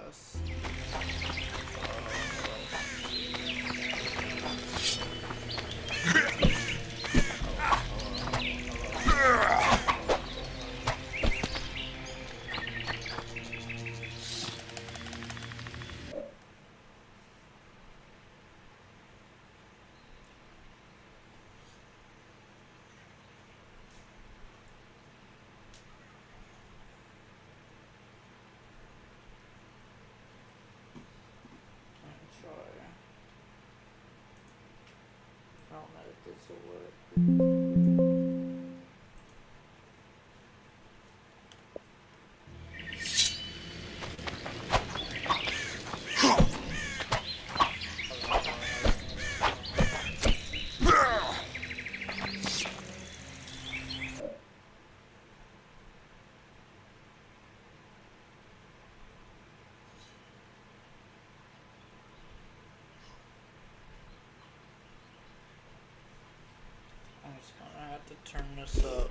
this. I don't know if this will work. I'm just gonna have to turn this up.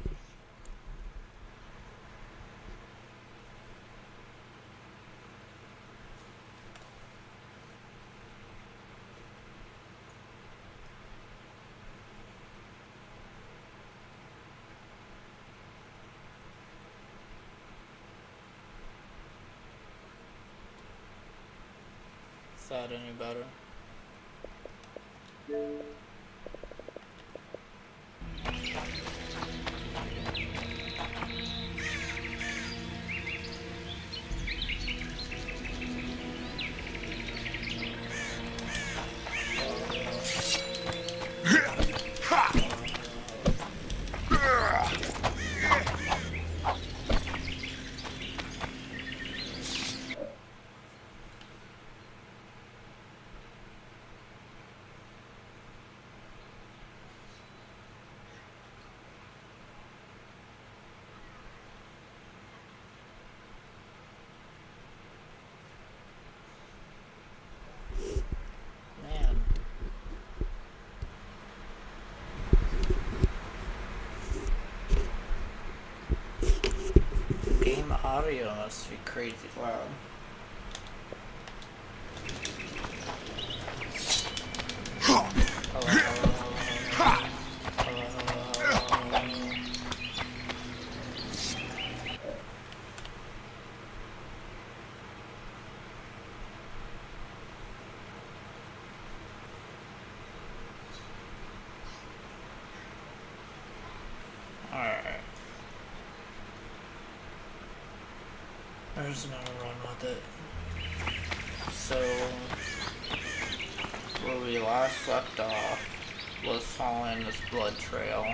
Is that any better? Man. Game audio must be crazy loud. Alright. We're just gonna run with it. So, where we last left off was following this blood trail.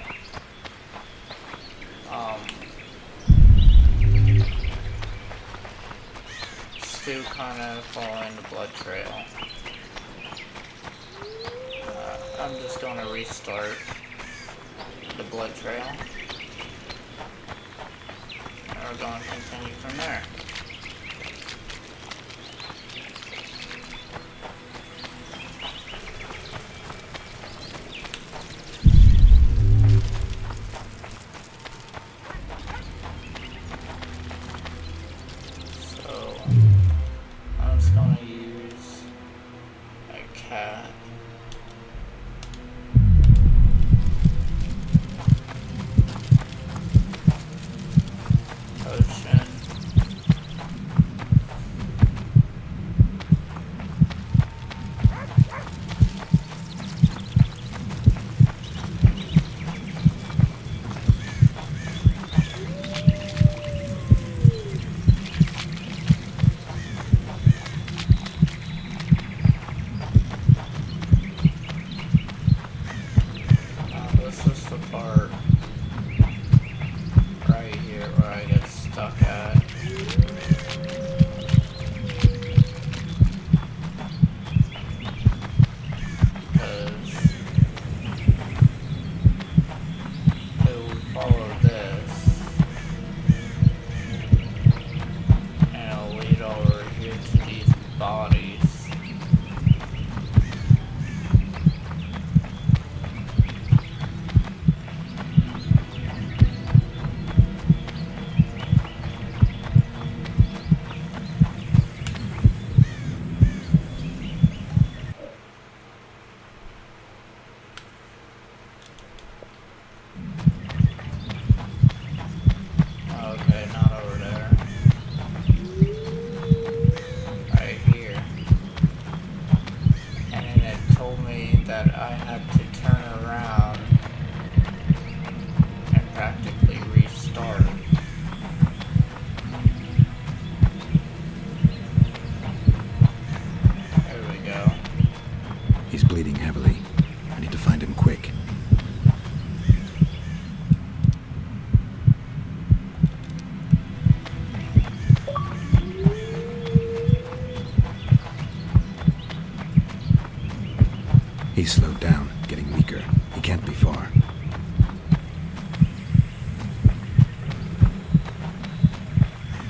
Still kind of following the blood trail. I'm just gonna restart the blood trail. And we're going to continue from there. So, I'm just gonna use a cat. Potion. He's bleeding heavily. I need to find him quick. He's slowed down, getting weaker. He can't be far.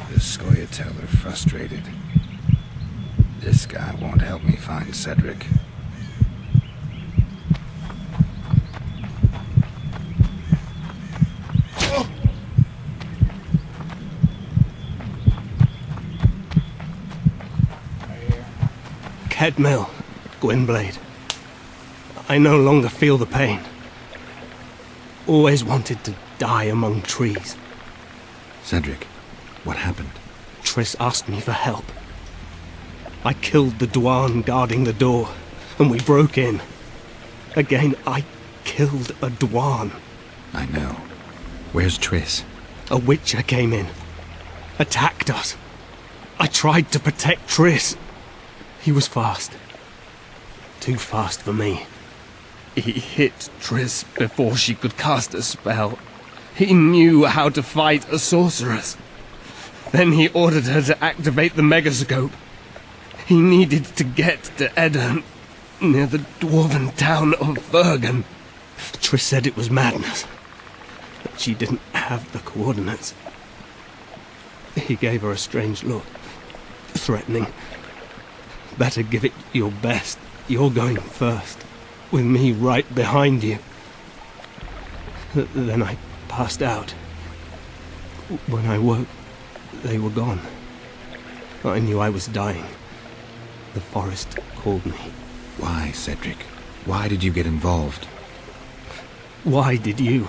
The Scoia'tael are frustrated. This guy won't help me find Cedric. Kedmil, Gwynblade. I no longer feel the pain. Always wanted to die among trees. Cedric, what happened? Triss asked me for help. I killed the Dwarn guarding the door, and we broke in. Again, I killed a Dwarn. I know. Where's Triss? A Witcher came in, attacked us. I tried to protect Triss. He was fast. Too fast for me. He hit Triss before she could cast a spell. He knew how to fight a sorceress. Then he ordered her to activate the Megascope. He needed to get to Edirn, near the dwarven town of Vergen. Triss said it was madness, that she didn't have the coordinates. He gave her a strange look, threatening. Better give it your best. You're going first, with me right behind you. Then I passed out. When I woke, they were gone. I knew I was dying. The forest called me. Why, Cedric? Why did you get involved? Why did you?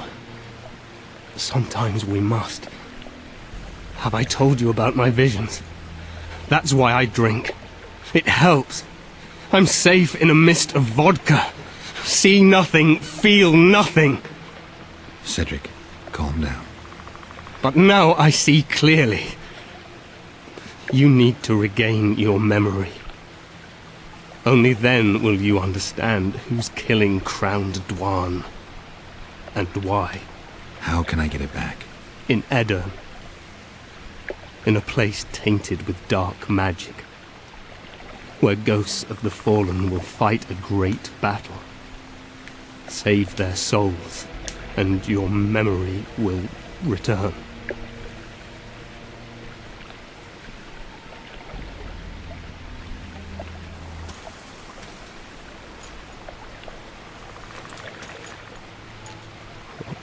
Sometimes we must. Have I told you about my visions? That's why I drink. It helps. I'm safe in a mist of vodka. See nothing, feel nothing. Cedric, calm down. But now I see clearly. You need to regain your memory. Only then will you understand who's killing Crowned Dwarn. And why. How can I get it back? In Edirn. In a place tainted with dark magic. Where ghosts of the fallen will fight a great battle. Save their souls, and your memory will return.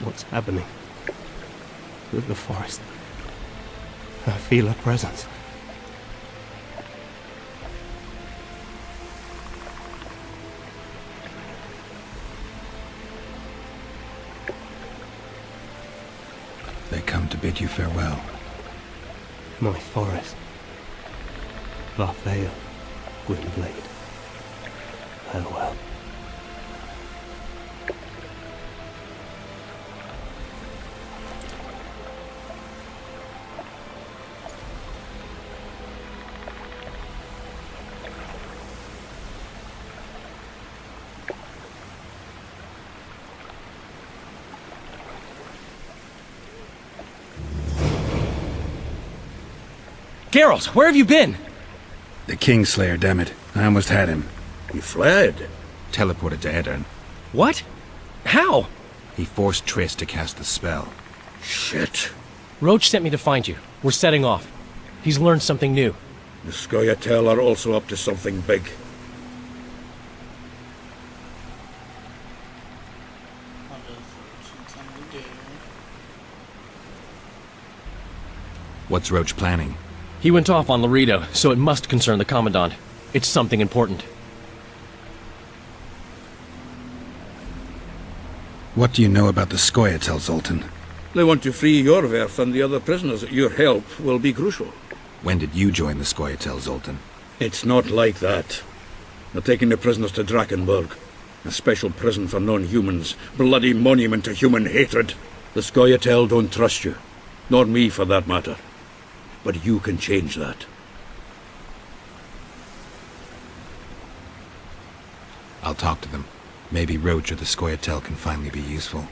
What's happening? The forest. I feel a presence. They come to bid you farewell. My forest. Varfeo, Gwynblade. Farewell. Geralt, where have you been? The Kingslayer, damn it. I almost had him. He fled. Teleported to Edirn. What? How? He forced Triss to cast the spell. Shit. Roach sent me to find you. We're setting off. He's learned something new. The Scoia'tael are also up to something big. What's Roach planning? He went off on Laredo, so it must concern the Commandant. It's something important. What do you know about the Scoia'tael, Zoltan? They want to free Yorveth and the other prisoners. Your help will be crucial. When did you join the Scoia'tael, Zoltan? It's not like that. They're taking the prisoners to Drakenburg. A special prison for non-humans. Bloody monument to human hatred. The Scoia'tael don't trust you. Nor me, for that matter. But you can change that. I'll I'll talk to them. Maybe Roach or the Scoia'tael can finally be useful.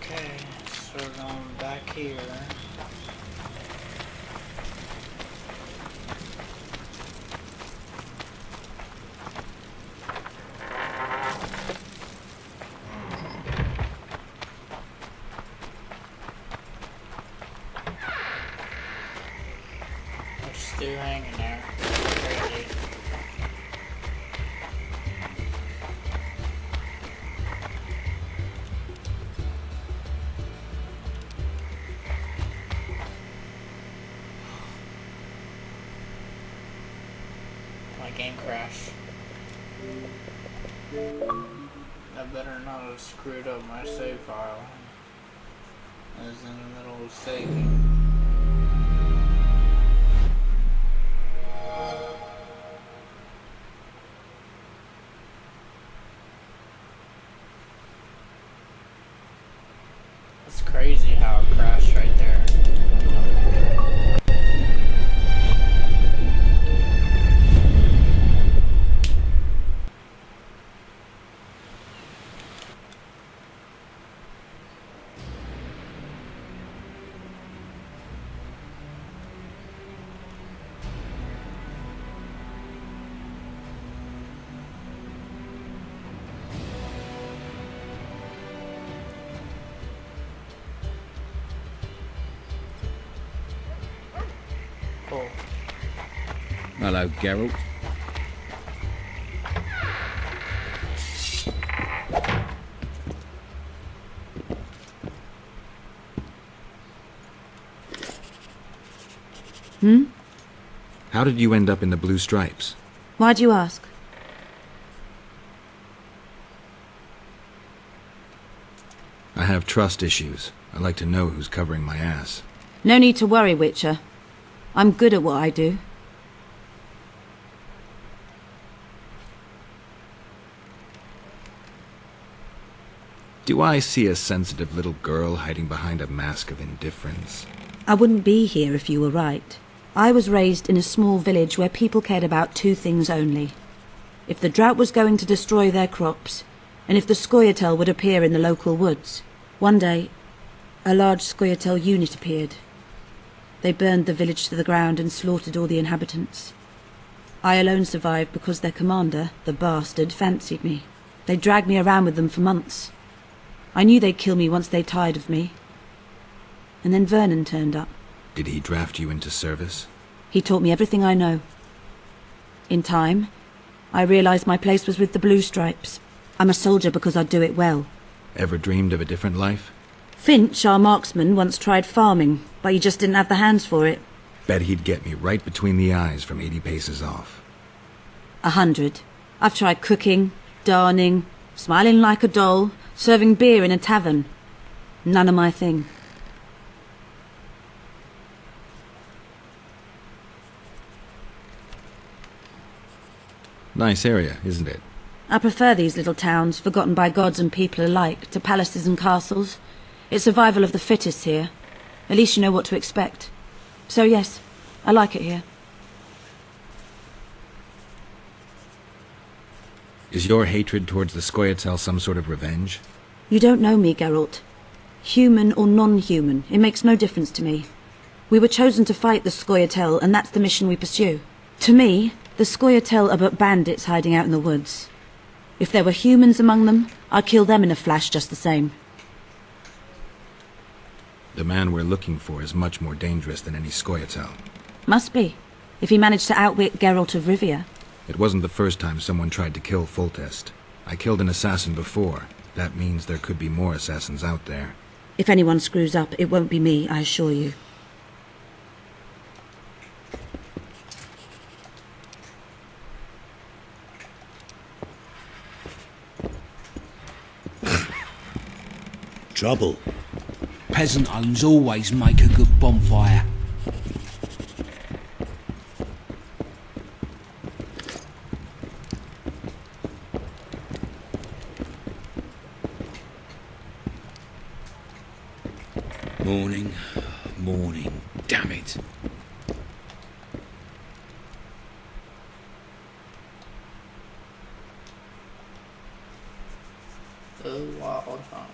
Okay, so we're going back here. They're still hanging there. Crazy. My game crashed. I better not have screwed up my save file. I was in the middle of saving. It's crazy how it crashed right there. Cool. Hello, Geralt. How did you end up in the Blue Stripes? Why'd you ask? I have trust issues. I'd like to know who's covering my ass. No need to worry, Witcher. I'm good at what I do. Do I see a sensitive little girl hiding behind a mask of indifference? I wouldn't be here if you were right. I was raised in a small village where people cared about two things only. If the drought was going to destroy their crops, and if the Scoia'tael would appear in the local woods. One day, a large Scoia'tael unit appeared. They burned the village to the ground and slaughtered all the inhabitants. I alone survived because their commander, the bastard, fancied me. They dragged me around with them for months. I knew they'd kill me once they tired of me. And then Vernon turned up. Did he draft you into service? He taught me everything I know. In time, I realized my place was with the Blue Stripes. I'm a soldier because I do it well. Ever dreamed of a different life? Finch, our marksman, once tried farming, but he just didn't have the hands for it. Bet he'd get me right between the eyes from 80 paces off. 100. I've tried cooking, darning, smiling like a doll, serving beer in a tavern. None of my thing. Nice area, isn't it? I prefer these little towns, forgotten by gods and people alike, to palaces and castles. It's survival of the fittest here. At least you know what to expect. So yes, I like it here. Is your hatred towards the Scoia'tael some sort of revenge? You don't know me, Geralt. Human or non-human, it makes no difference to me. We were chosen to fight the Scoia'tael, and that's the mission we pursue. To me, the Scoia'tael are but bandits hiding out in the woods. If there were humans among them, I'd kill them in a flash just the same. The man we're looking for is much more dangerous than any Scoia'tael. Must be, if he managed to outwit Geralt of Rivia. It wasn't the first time someone tried to kill Foltest. I killed an assassin before. That means there could be more assassins out there. If anyone screws up, it won't be me, I assure you. Trouble. Peasant homes always make a good bonfire. Morning, morning, damn it. The wild hunt.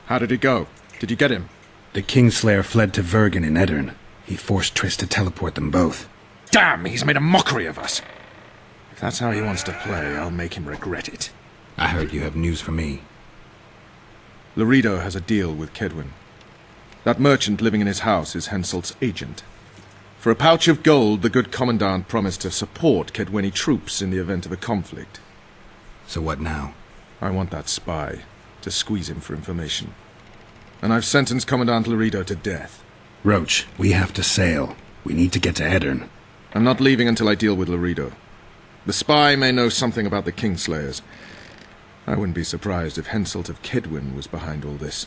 How did it go? Did you get him? The Kingslayer fled to Vergen in Eddern. He forced Triss to teleport them both. Damn, he's made a mockery of us. If that's how he wants to play, I'll make him regret it. I heard you have news for me. Loredo has a deal with Kedwin. That merchant living in his house is Henselt's agent. For a pouch of gold, the good Commandant promised to support Kedweni troops in the event of a conflict. So what now? I want that spy, to squeeze him for information. And I've sentenced Commandant Loredo to death. Roach, we have to sail. We need to get to Eddern. I'm not leaving until I deal with Loredo. The spy may know something about the Kingslayers. I wouldn't be surprised if Henselt of Kedwin was behind all this.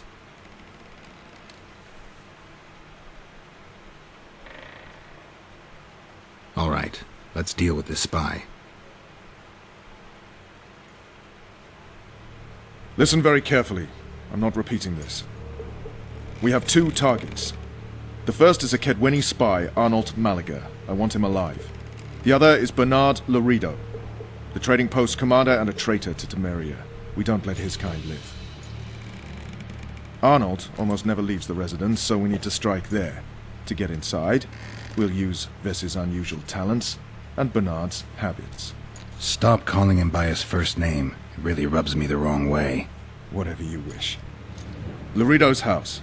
All right, let's deal with this spy. Listen very carefully. I'm not repeating this. We have two targets. The first is a Kedweni spy, Arnold Malaga. I want him alive. The other is Bernard Loredo, the trading post commander and a traitor to Temeria. We don't let his kind live. Arnold almost never leaves the residence, so we need to strike there. To get inside, we'll use Vess's unusual talents and Bernard's habits. Stop calling him by his first name. It really rubs me the wrong way. Whatever you wish. Loredo's house.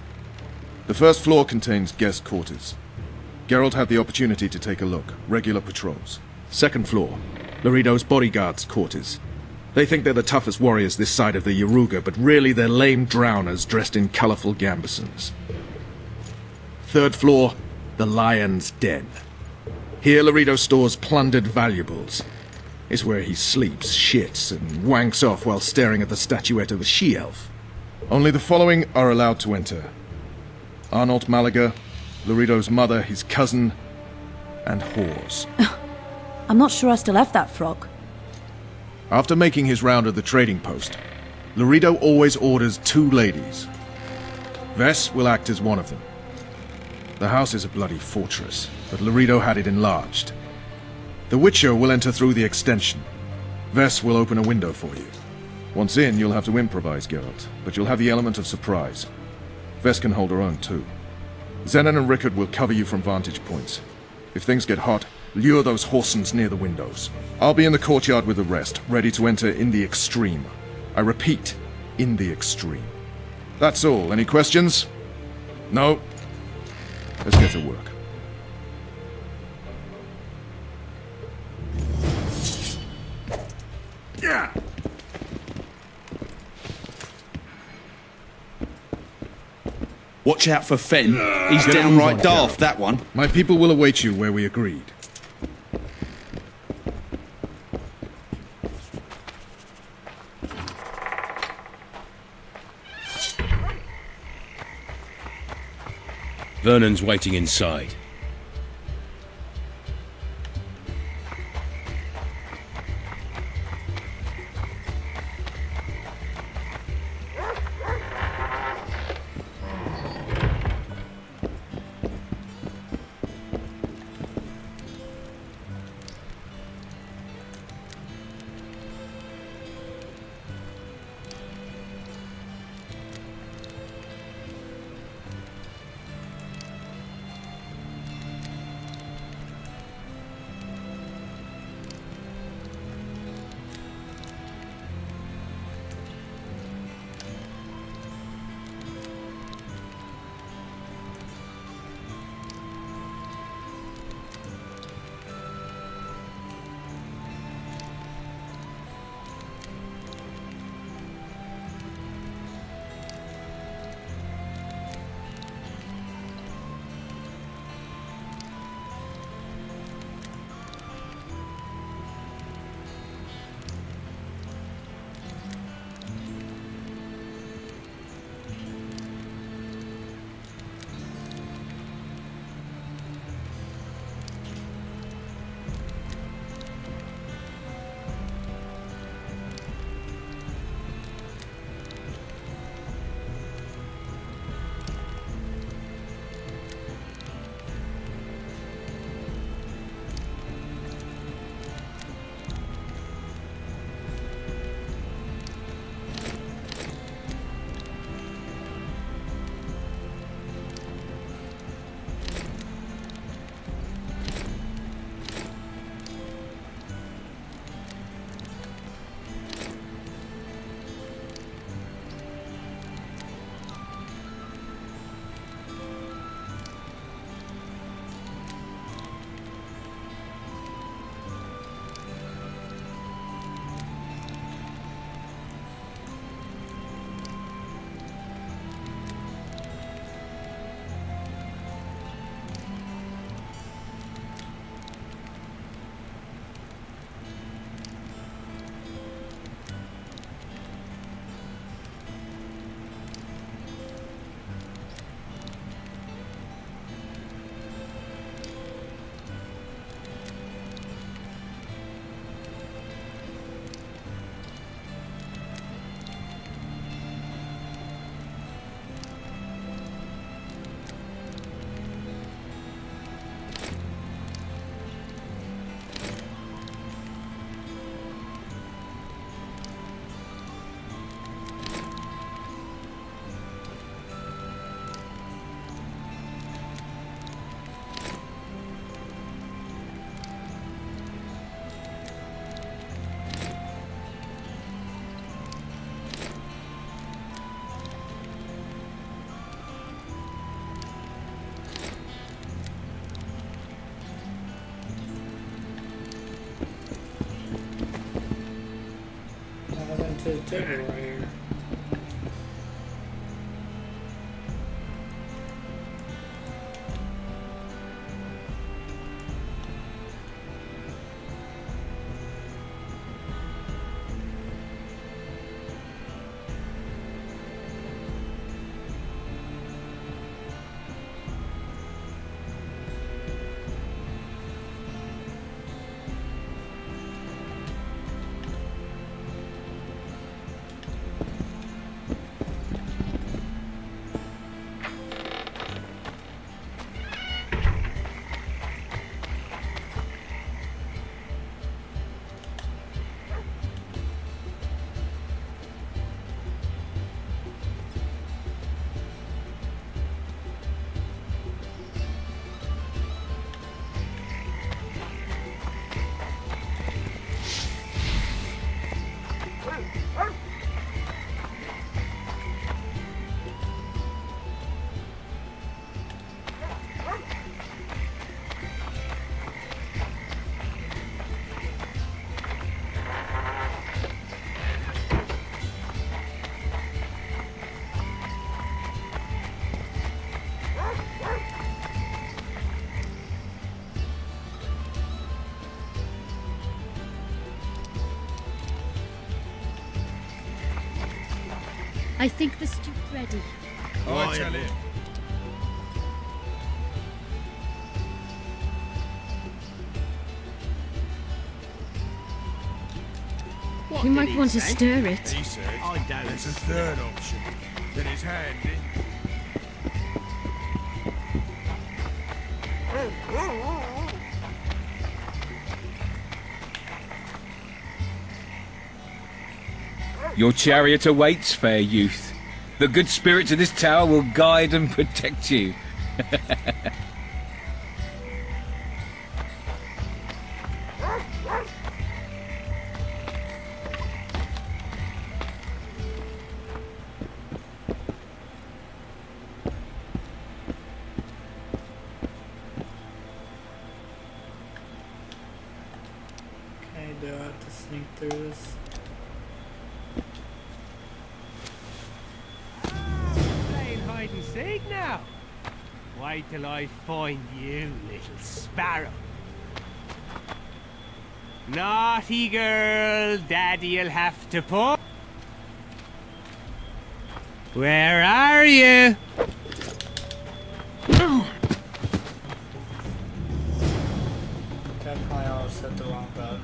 The first floor contains guest quarters. Geralt had the opportunity to take a look. Regular patrols. Second floor. Loredo's bodyguards' quarters. They think they're the toughest warriors this side of the Yaruga, but really they're lame drowners dressed in colorful gambesons. Third floor. The Lion's Den. Here Loredo stores plundered valuables. It's where he sleeps, shits, and wanks off while staring at the statuette of the she-elf. Only the following are allowed to enter. Arnold Malaga, Loredo's mother, his cousin, and whores. I'm not sure I still have that frog. After making his round of the trading post, Loredo always orders 2 ladies. Vess will act as one of them. The house is a bloody fortress, but Loredo had it enlarged. The Witcher will enter through the extension. Vess will open a window for you. Once in, you'll have to improvise, Geralt, but you'll have the element of surprise. Vess can hold her own, too. Zenon and Rickard will cover you from vantage points. If things get hot, lure those horsens near the windows. I'll be in the courtyard with the rest, ready to enter in the extreme. I repeat, in the extreme. That's all. Any questions? No? Let's get to work. Yeah! Watch out for Fen. He's downright daft, that one. My people will await you where we agreed. Vernon's waiting inside. to the table right here. I think the stew's ready. I tell him. You might want to stir it. He said there's a third option. That is handy. Your chariot awaits, fair youth. The good spirits of this tower will guide and protect you. Okay, do I have to sneak through this? Playing hide and seek now. Wait till I find you, little sparrow. Naughty girl, Daddy'll have to put. Where are you? Definitely always hit the wrong button.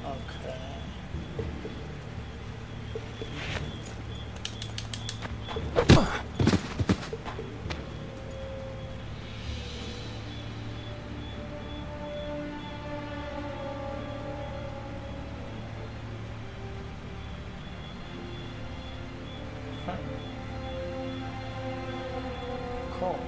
Okay. Cool.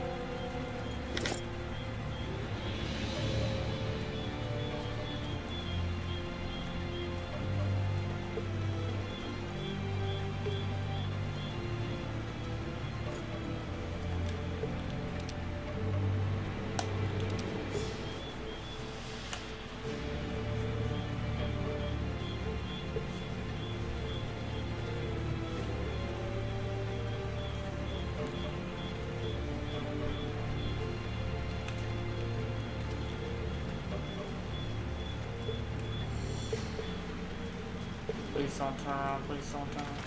Please don't turn around, please don't turn around.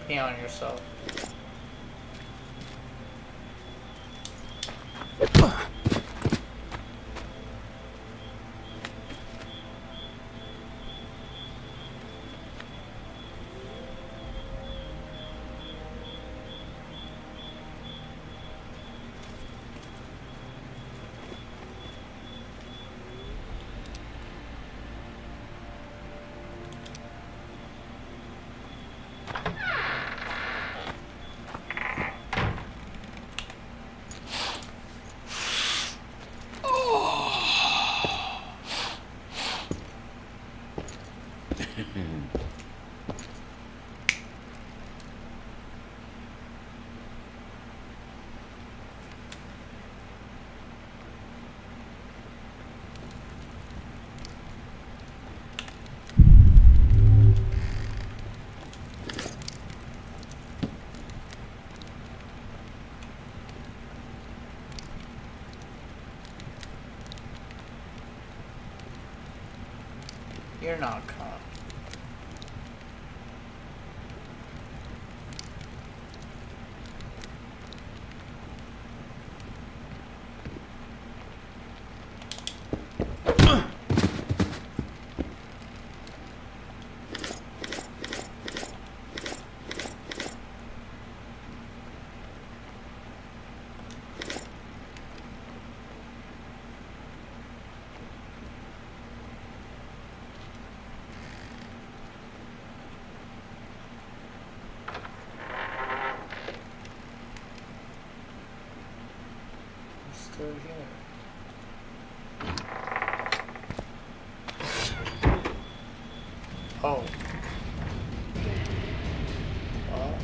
Pee on yourself. You're not caught. Still here. Oh. What?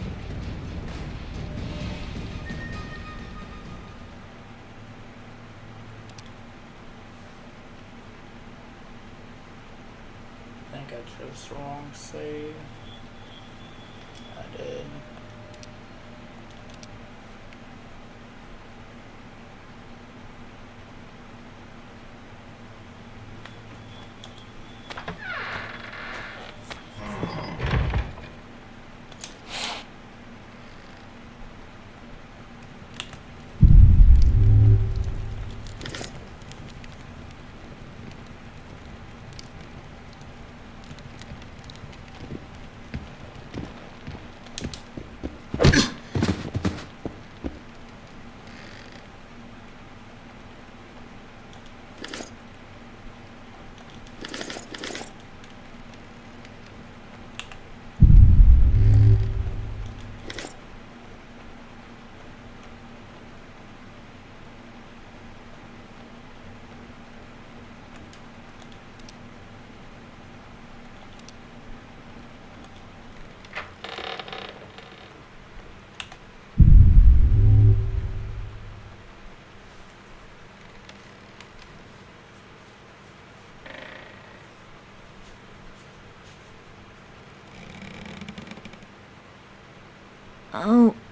I think I chose the wrong save. I did.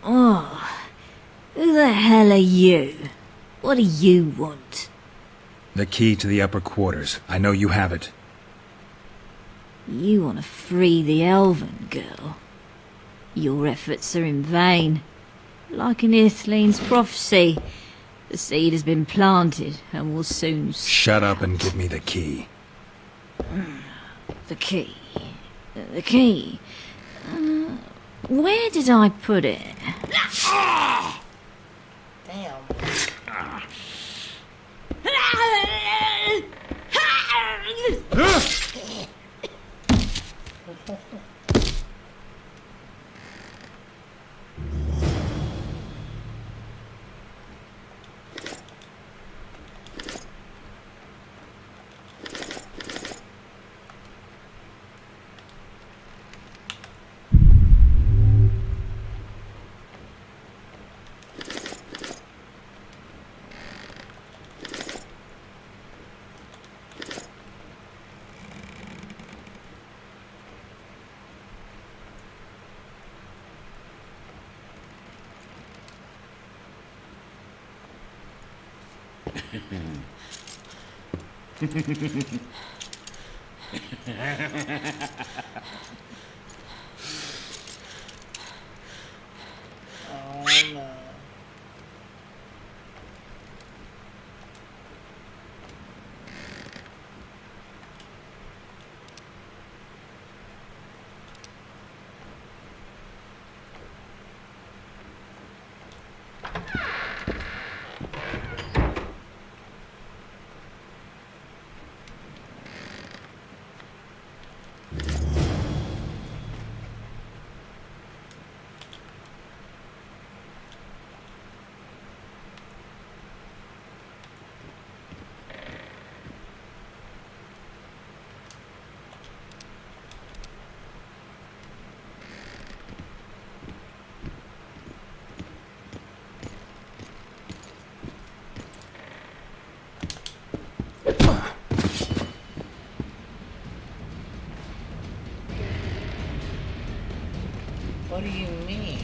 Oh. Who the hell are you? What do you want? The key to the upper quarters. I know you have it. You want to free the elven girl. Your efforts are in vain. Like in Ithleen's prophecy, the seed has been planted and will soon... Shut up and give me the key. The key. The key. Where did I put it? Damn. Oh no. What do you mean?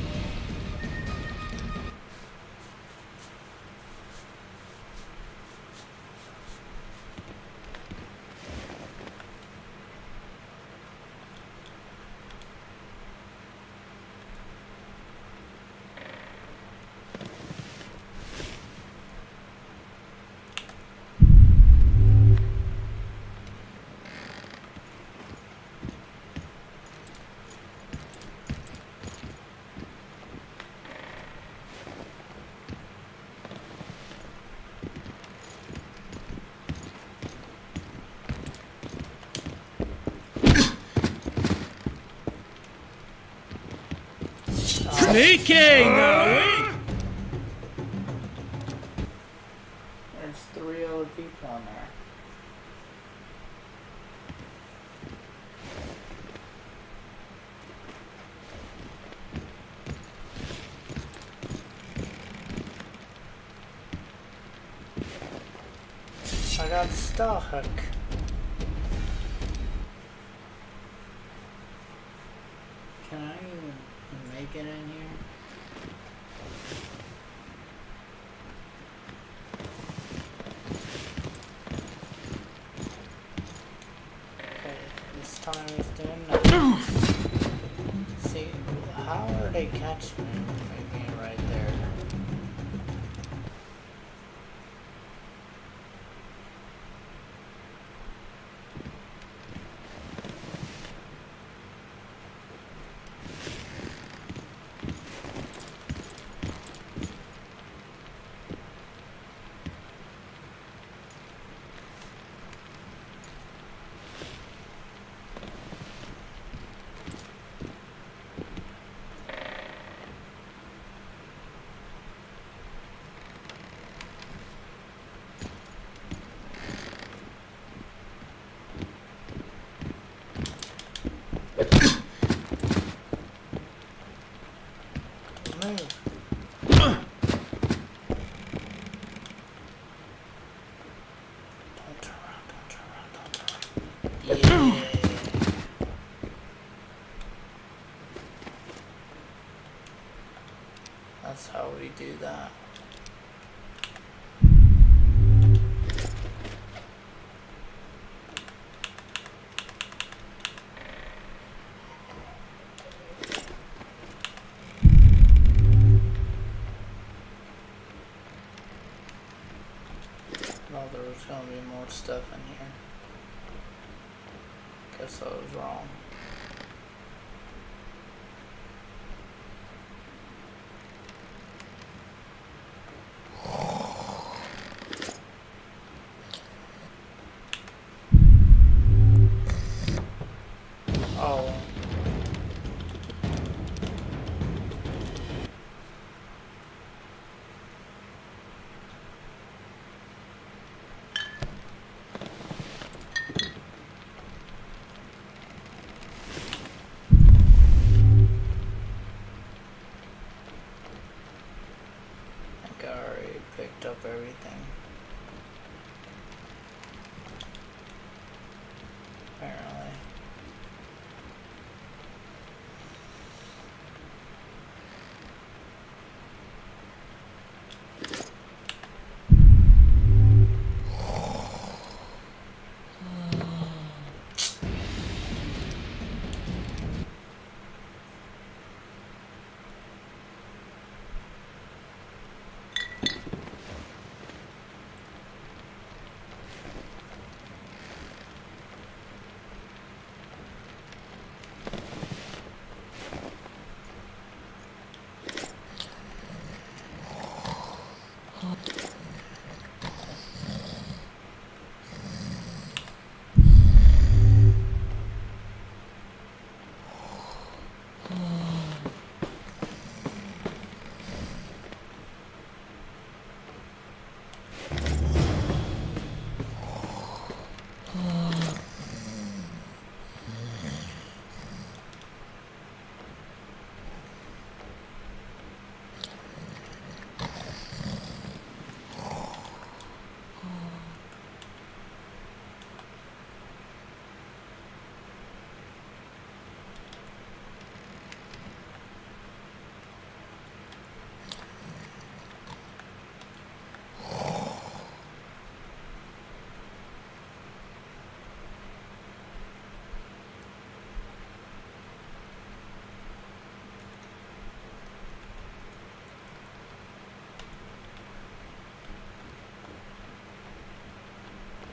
Sneaking! There's 3 other people on there. I got stuck. Can I even make it in here? Okay, this time he's doing nothing. See, how are they catching me? Making it right there. Move. Don't turn around, don't turn around, don't turn around. Yeah. That's how we do that. Well, there was gonna be more stuff in here. Guess I was wrong. Oh.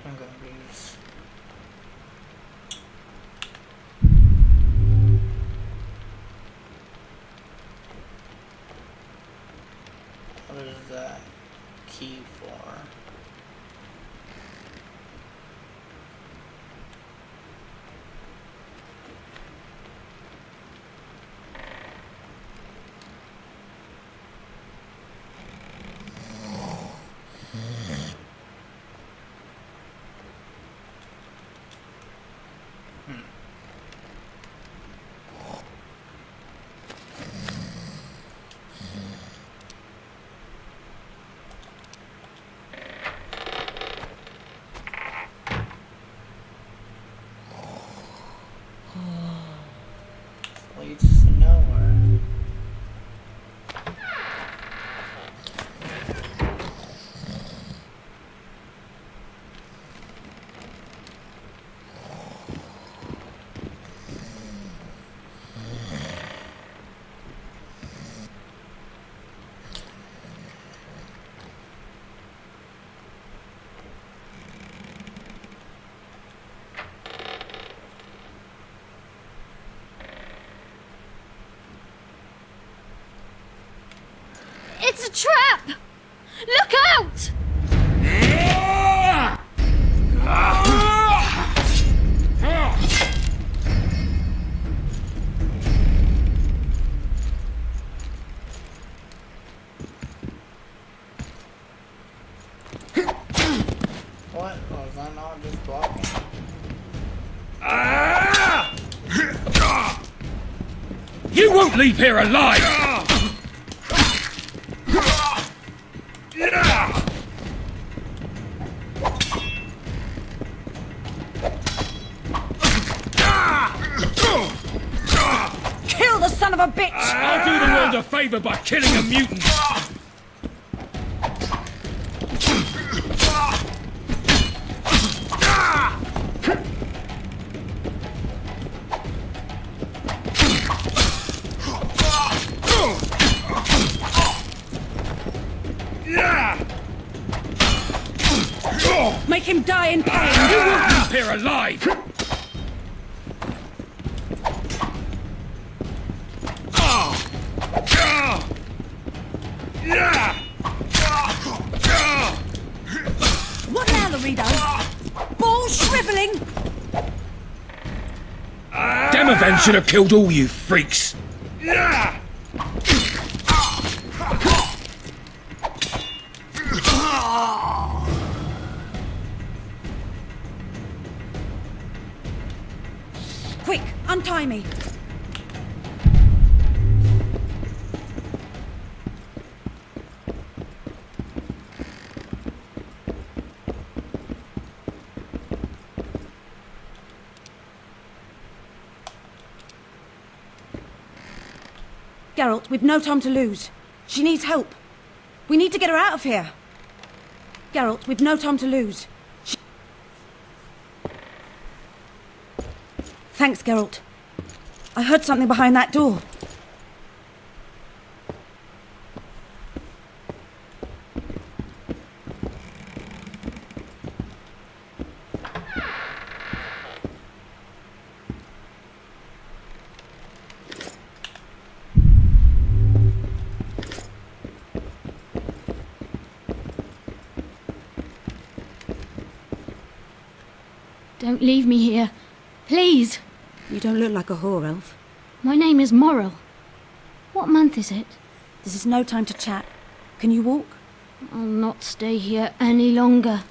I'm gonna use. What is that key for? Leads to nowhere. It's a trap! Look out! What? Was I not just blocking? You won't leave here alive! Kill the son of a bitch! I'll do the world a favour by killing a mutant! Make him die in pain! You won't leave here alive! What now, Laredo? Ball shriveling! Demovan should have killed all you freaks! Quick, untie me! Geralt, we've no time to lose. She needs help. We need to get her out of here. Geralt, we've no time to lose. Thanks, Geralt. I heard something behind that door. Don't leave me here. Please. You don't look like a whore, Elf. My name is Morrill. What month is it? This is no time to chat. Can you walk? I'll not stay here any longer.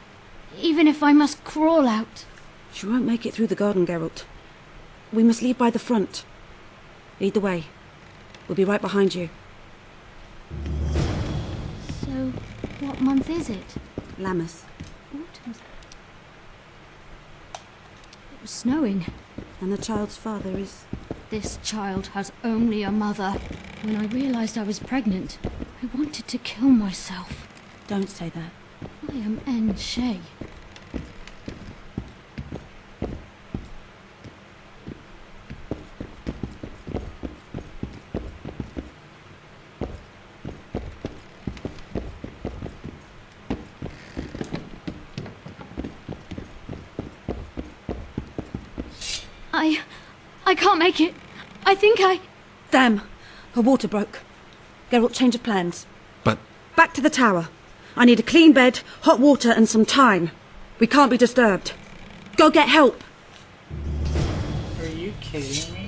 Even if I must crawl out. She won't make it through the garden, Geralt. We must leave by the front. Lead the way. We'll be right behind you. So, what month is it? Lammas. Autumn. It was snowing. And the child's father is... This child has only a mother. When I realised I was pregnant, I wanted to kill myself. Don't say that. I am N. Shay. I can't make it. I think I... Damn! Her water broke. Geralt, change of plans. But Back to the tower. I need a clean bed, hot water, and some time. We can't be disturbed. Go get help! Are you kidding me?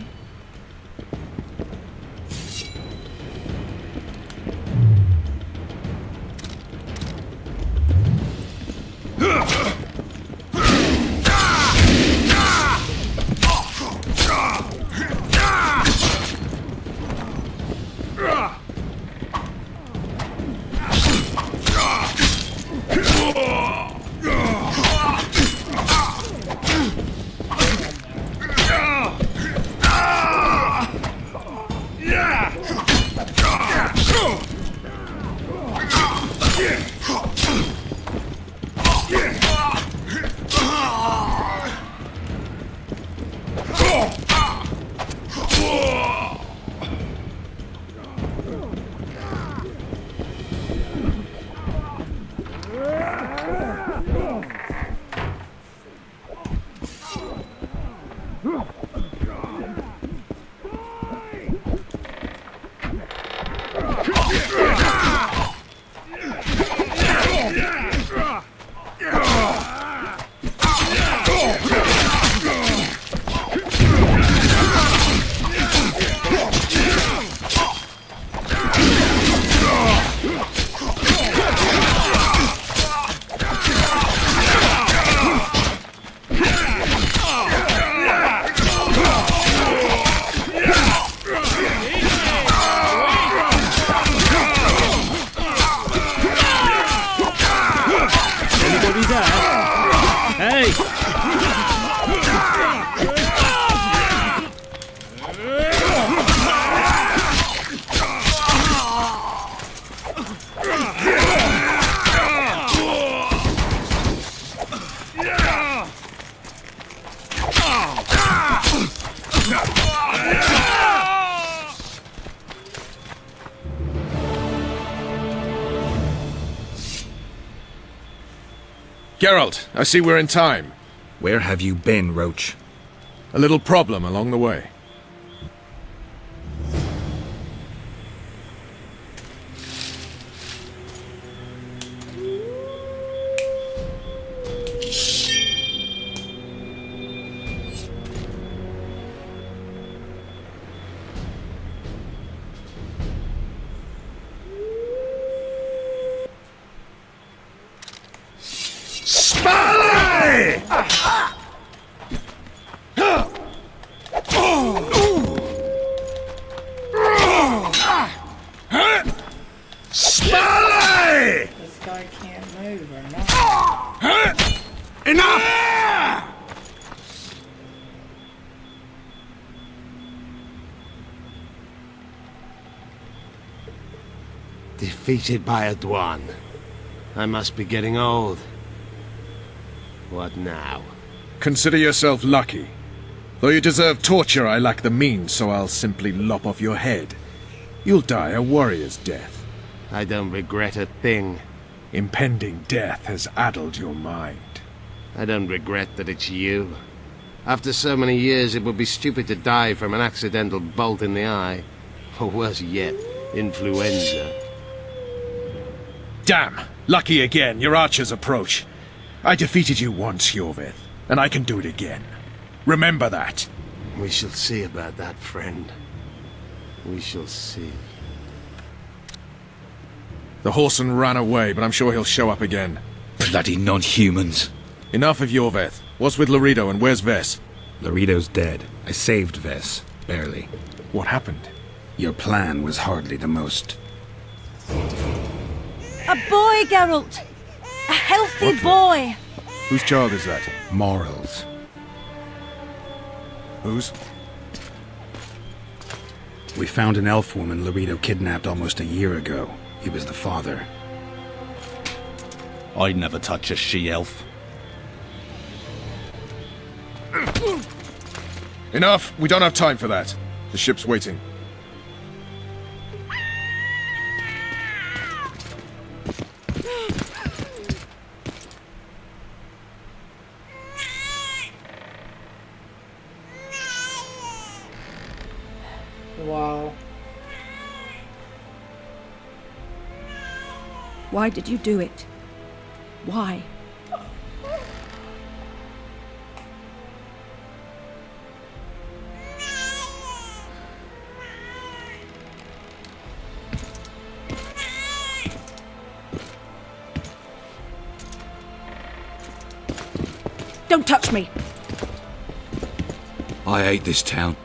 Geralt, I see we're in time. where have you been, Roach? A little problem along the way. This guy can't move or not. Enough! Defeated by a Dwan. I must be getting old. What now? Consider yourself lucky. Though you deserve torture, I lack the means, so I'll simply lop off your head. You'll die a warrior's death. I don't regret a thing. Impending death has addled your mind. I don't regret that it's you. After so many years, it would be stupid to die from an accidental bolt in the eye. Or worse yet, influenza. Damn! Lucky again, your archers approach. I defeated you once, Yorvith, and I can do it again. Remember that. We shall see about that, friend. We shall see. The Whoreson ran away, but I'm sure he'll show up again. Bloody non-humans. Enough of Yorvith. What's with Loredo and where's Ves? Loredo's dead. I saved Ves. Barely. What happened? Your plan was hardly the most. A boy, Geralt! A healthy boy! Whose child is that? Morals. Whose? We found an elf woman Loredo kidnapped almost a year ago. He was the father. I'd never touch a she-elf. Enough! We don't have time for that. The ship's waiting. Wow. Why did you do it? Why? Don't touch me! I hate this town.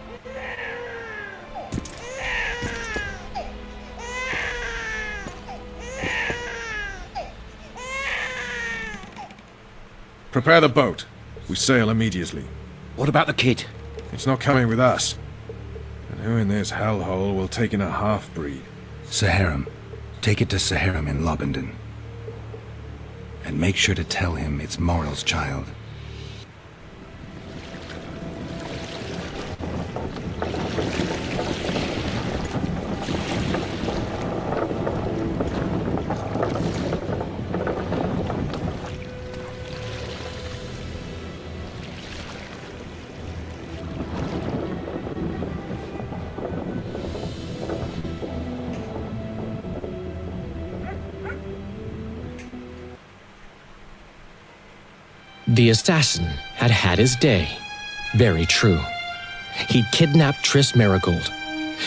Prepare the boat. We sail immediately. What about the kid? It's not coming with us. And who in this hellhole will take in a half-breed? Saharim. Take it to Saharim in Lobendon. And make sure to tell him it's Morrel's child. The assassin had had his day. Very true. He'd kidnapped Triss Merigold.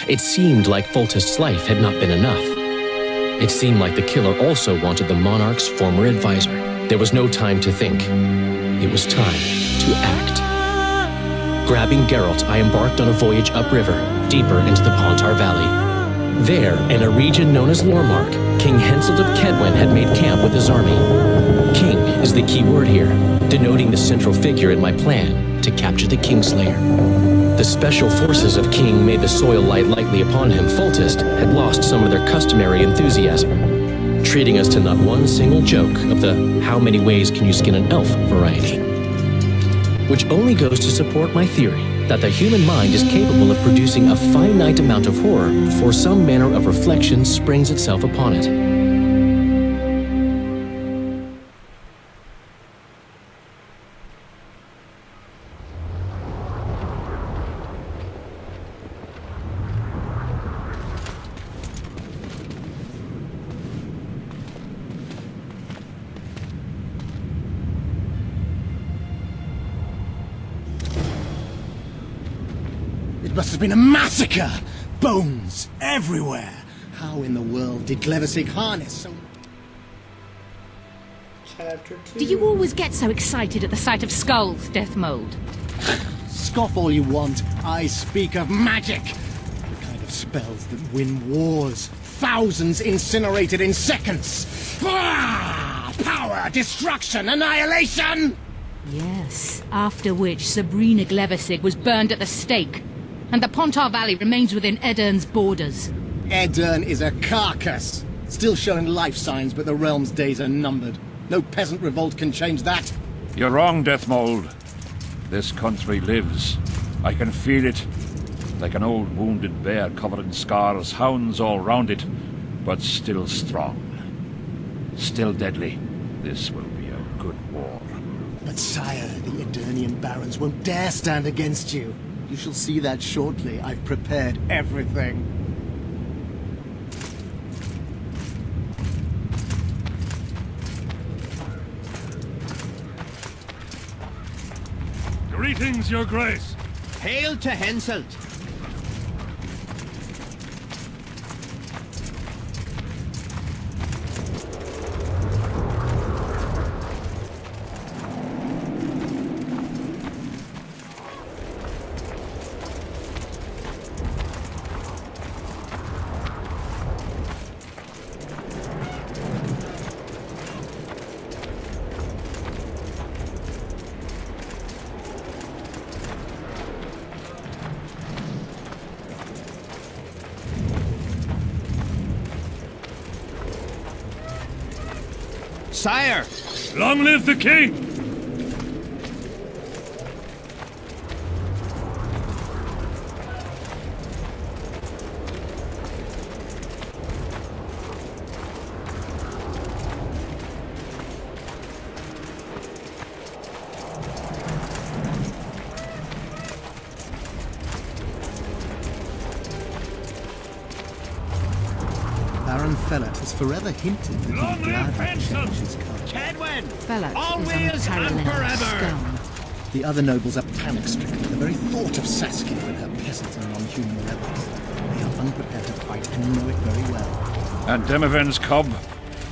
It seemed like Foltest's life had not been enough. It seemed like the killer also wanted the monarch's former advisor. There was no time to think. It was time to act. Grabbing Geralt, I embarked on a voyage upriver, deeper into the Pontar Valley. There, in a region known as Lormark, King Henselt of Kedwen had made camp with his army. King is the key word here, denoting the central figure in my plan to capture the Kingslayer. The special forces of King made the soil lie lightly upon him. Foltest had lost some of their customary enthusiasm, treating us to not one single joke of the how many ways can you skin an elf variety. Which only goes to support my theory that the human mind is capable of producing a finite amount of horror before some manner of reflection springs itself upon it. It must have been a massacre! Bones everywhere! How in the world did Glevissig harness so... Chapter 2. Do you always get so excited at the sight of skulls, Deathmold? Scoff all you want. I speak of magic. The kind of spells that win wars. Thousands incinerated in seconds. Ah! Power, destruction, annihilation! Yes, after which Sabrina Glevissig was burned at the stake, and the Pontar Valley remains within Aedirn's borders. Aedirn is a carcass. Still showing life signs, but the realm's days are numbered. No peasant revolt can change that. You're wrong, Deathmold. This country lives. I can feel it. Like an old wounded bear covered in scars, hounds all round it, but still strong. Still deadly. This will be a good war. But sire, the Aedirnian barons won't dare stand against you. You shall see that shortly. I've prepared everything. Greetings, Your Grace. Hail to Henselt. Sire! Long live the king! Fellat has forever hinted that he'd gladly change his colour. Fellat is unparalleled scum. The other nobles are panic-stricken at the very thought of Saskia and her peasant and non-human rebels. They are unprepared to fight and know it very well. And Demoven's cub?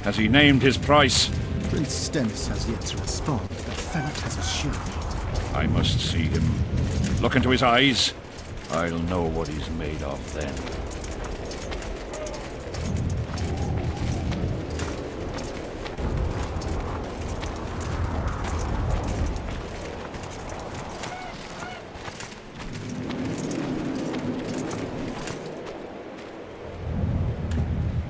Has he named his price? Prince Stennis has yet to respond, but Fellat has assured me. I must see him. Look into his eyes. I'll know what he's made of then.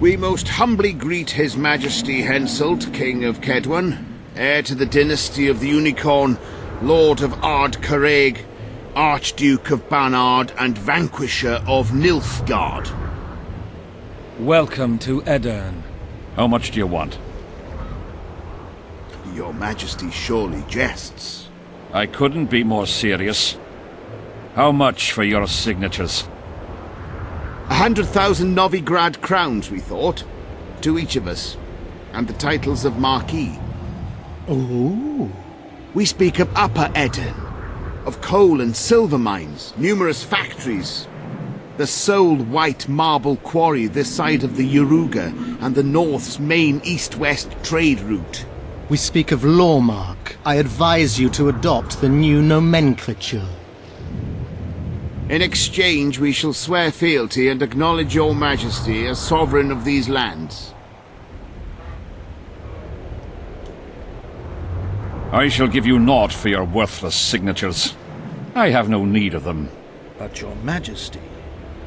We most humbly greet His Majesty Henselt, King of Kedwen, heir to the dynasty of the Unicorn, Lord of Ard Caraig, Archduke of Banard, and Vanquisher of Nilfgaard. Welcome to Aedirn. How much do you want? Your Majesty surely jests. I couldn't be more serious. How much for your signatures? 100,000 Novigrad crowns, we thought. To each of us. And the titles of Marquis. Ooh. We speak of Upper Aedirn, of coal and silver mines, numerous factories, the sole white marble quarry this side of the Yaruga, and the North's main east-west trade route. We speak of Lawmark. I advise you to adopt the new nomenclature. In exchange, we shall swear fealty and acknowledge your Majesty as sovereign of these lands. I shall give you naught for your worthless signatures. I have no need of them. But your Majesty,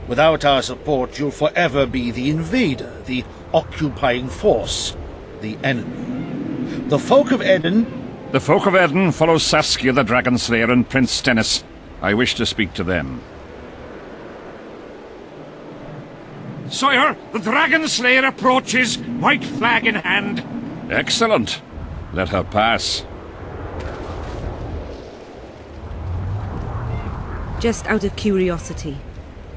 without our support you'll forever be the invader, the occupying force, the enemy. The folk of Aedirn... The folk of Aedirn follow Saskia the Dragon Slayer and Prince Stennis. I wish to speak to them. Sire, the Dragon Slayer approaches, white flag in hand. Excellent. Let her pass. Just out of curiosity,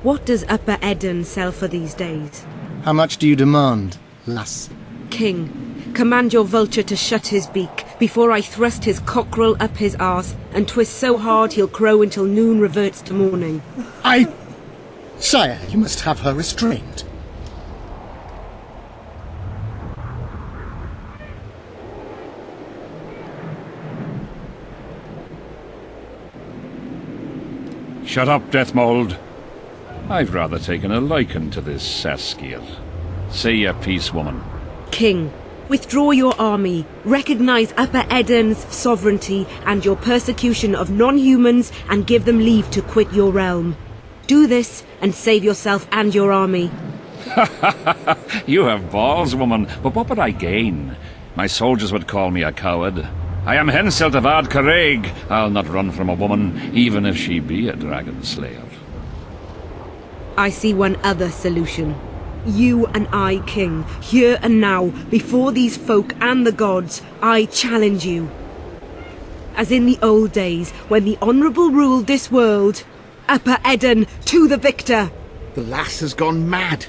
what does Upper Aedirn sell for these days? How much do you demand, lass? King, command your vulture to shut his beak before I thrust his cockerel up his arse and twist so hard he'll crow until noon reverts to morning. Sire, you must have her restrained. Shut up, Deathmold. I've rather taken a liking to this Saskia. Say your piece, woman. King, withdraw your army, recognize Upper Aedirn's sovereignty and your persecution of non-humans, and give them leave to quit your realm. Do this and save yourself and your army. You have balls, woman, but what would I gain? My soldiers would call me a coward. I am Henselt of Ard Caraig. I'll not run from a woman, even if she be a dragon slayer. I see one other solution. You and I, King, here and now, before these folk and the gods, I challenge you. As in the old days, when the Honourable ruled this world, Upper Aedirn to the victor! The lass has gone mad.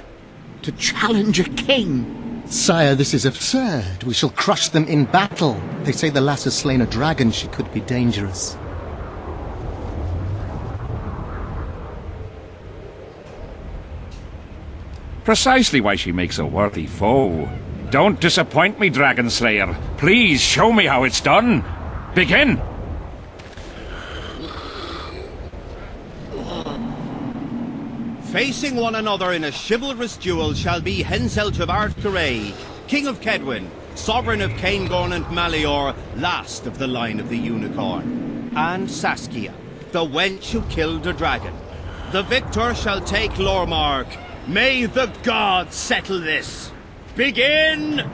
To challenge a king. Sire, this is absurd. We shall crush them in battle. They say the lass has slain a dragon. She could be dangerous. Precisely why she makes a worthy foe. Don't disappoint me, Dragon Slayer. Please show me how it's done. Begin! Facing one another in a chivalrous duel shall be Henselt of Ard Caraig, King of Kedwen, Sovereign of Caingorn and Malior, last of the line of the Unicorn, and Saskia, the wench who killed a dragon. The victor shall take Lormark. May the gods settle this. Begin!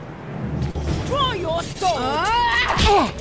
Draw your sword!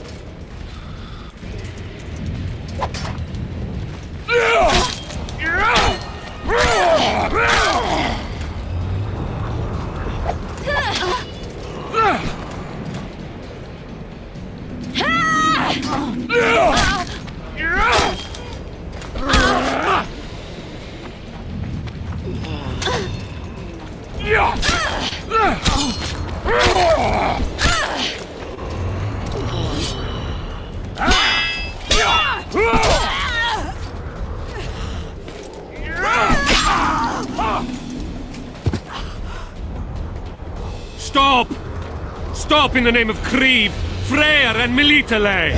Stop in the name of Kriv, Freyr and Melitele!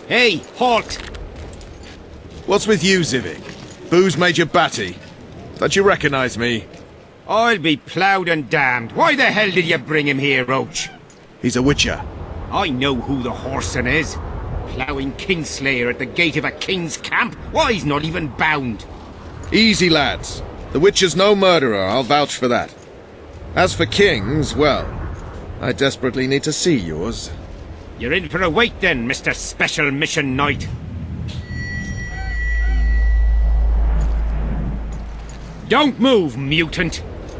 Hey, halt! What's with you, Zivik? Booze Major Batty? Don't you recognize me? I'll be ploughed and damned. Why the hell did you bring him here, Roach? He's a witcher. I know who the whoreson is. Ploughing Kingslayer at the gate of a king's camp? Why, he's not even bound. Easy, lads. The witcher's no murderer, I'll vouch for that. As for kings, well, I desperately need to see yours. You're in for a wait then, Mr. Special Mission Knight. Don't move, mutant!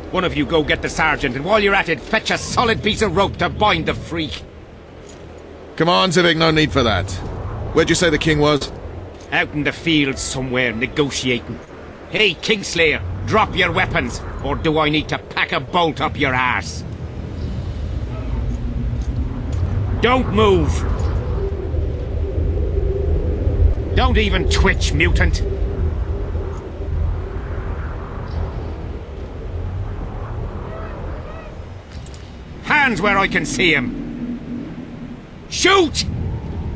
One of you go get the sergeant, and while you're at it, fetch a solid piece of rope to bind the freak. Come on, Zivik, no need for that. Where'd you say the king was? Out in the field somewhere, negotiating. Hey, Kingslayer, drop your weapons, or do I need to pack a bolt up your ass? Don't move! Don't even twitch, mutant! Hands where I can see him! Shoot!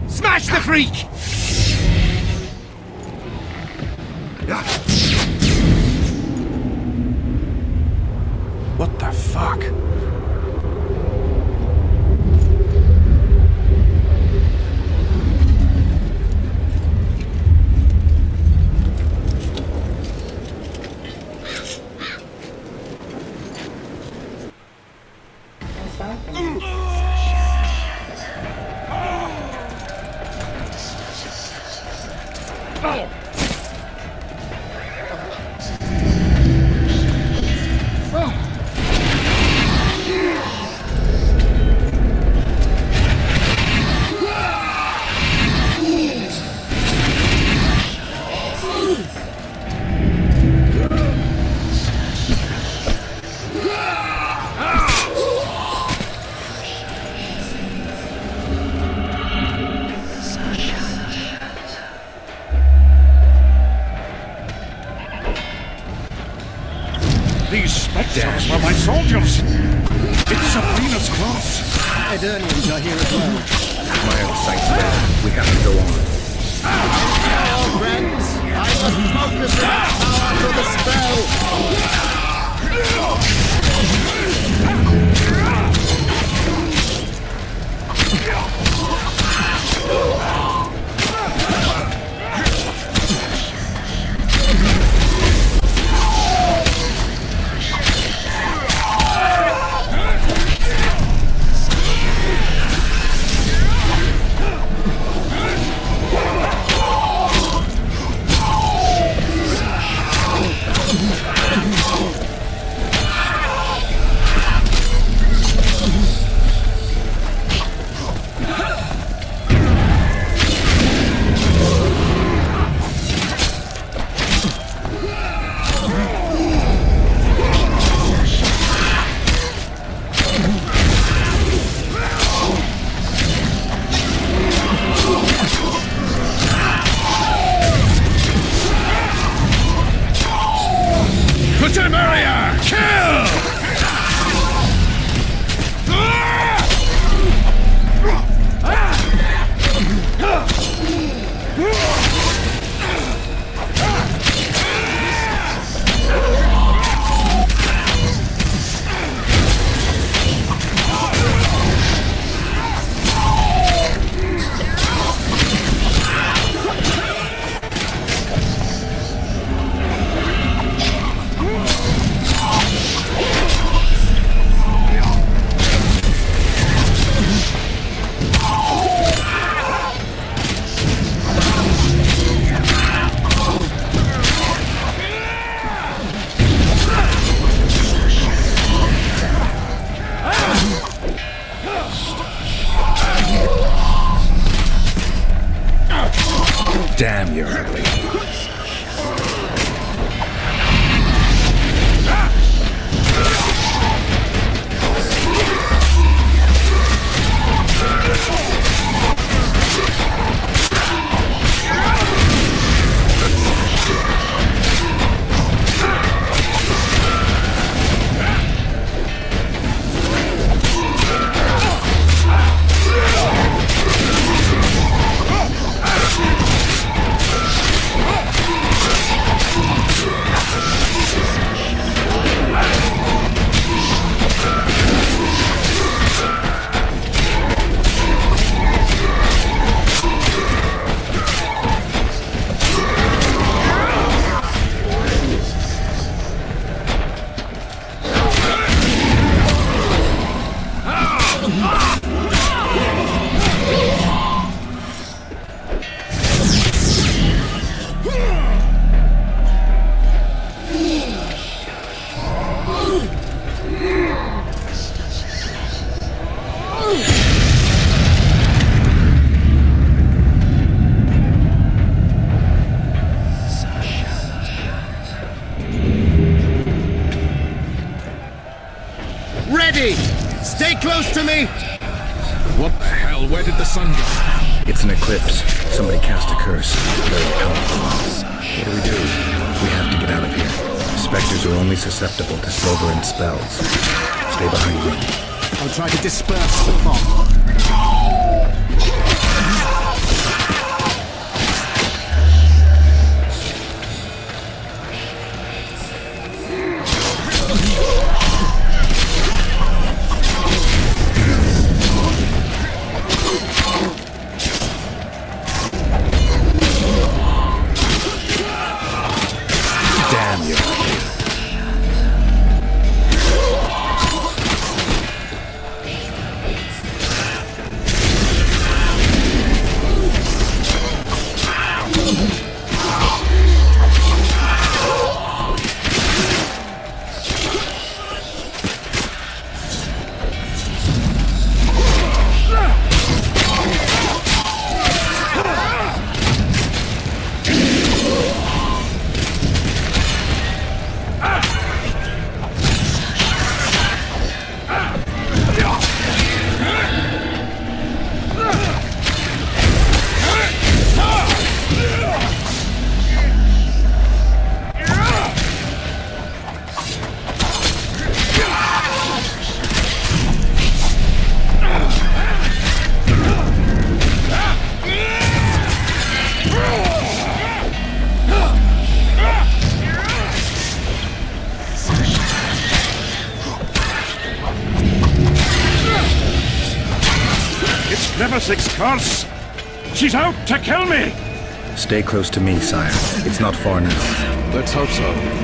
Smash the freak! What the fuck? These spectres were my soldiers. It's Sabrina's cross. Edirnians are here as well. My old sight's dead. We have to go on. Now, friends, I must focus that power for the spell. Damn, you're ugly. Ready! Stay close to me! What the hell? Where did the sun go? It's an eclipse. Somebody cast a curse. Very powerful. What do? We have to get out of here. Spectres are only susceptible to silver and spells. Stay behind me. I'll try to disperse the fog. Damn you. Levisic's curse! She's out to kill me! Stay close to me, sire. It's not far now. Let's hope so.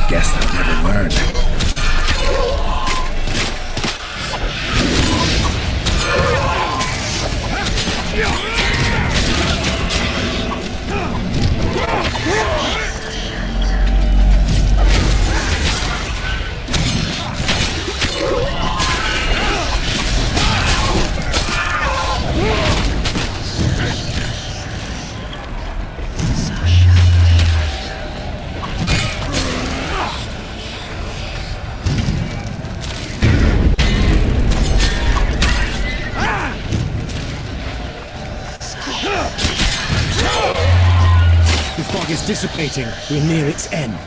Guess they'll never learn. The fog is dissipating. We're near its end.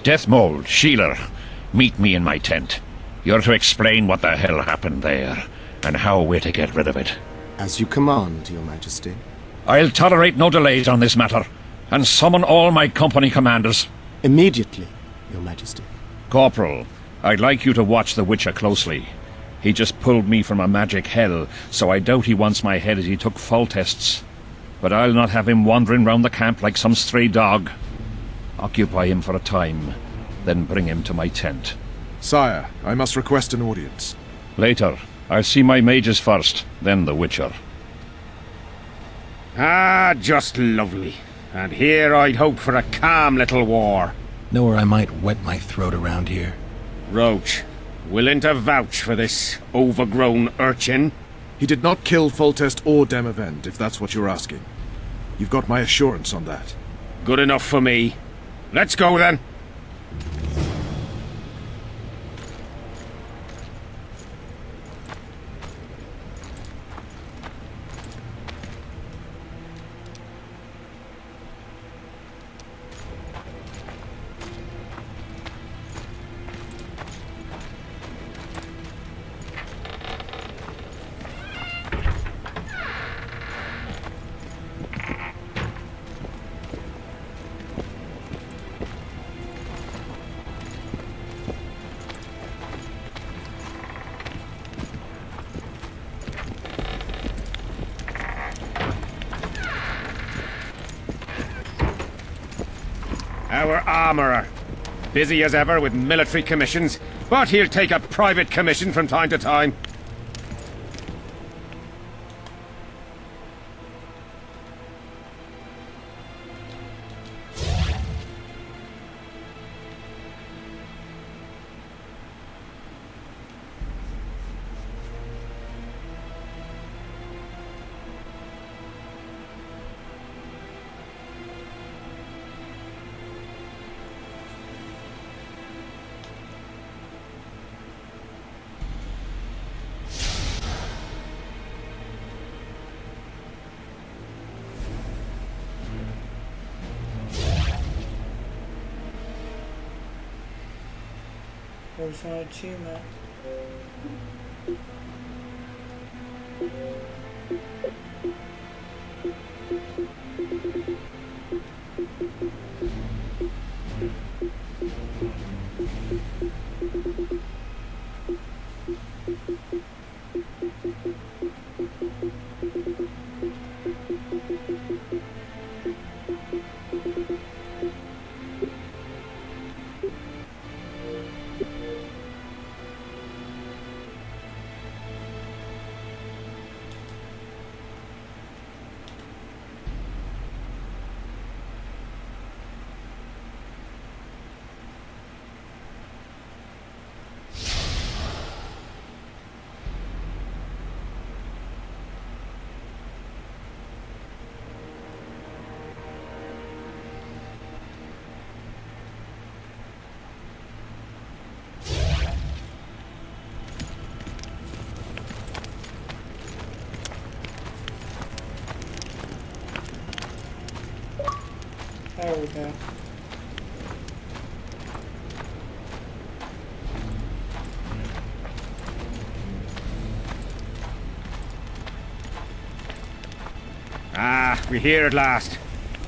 Deathmold, Sheeler, meet me in my tent. You're to explain what the hell happened there, and how we're to get rid of it. As you command, Your Majesty. I'll tolerate no delays on this matter, and summon all my company commanders. Immediately, Your Majesty. Corporal, I'd like you to watch the Witcher closely. He just pulled me from a magic hell, so I doubt he wants my head as he took Foltests. But I'll not have him wandering round the camp like some stray dog. Occupy him for a time, then bring him to my tent. Sire, I must request an audience. Later. I'll see my mages first, then the Witcher. Ah, just lovely. And here I'd hoped for a calm little war. Know where I might wet my throat around here? Roach, willing to vouch for this overgrown urchin? He did not kill Foltest or Demavend, if that's what you're asking. You've got my assurance on that. Good enough for me. Let's go then. Our armourer. Busy as ever with military commissions, but he'll take a private commission from time to time. Where's my achievement? There we go. Ah, we're here at last.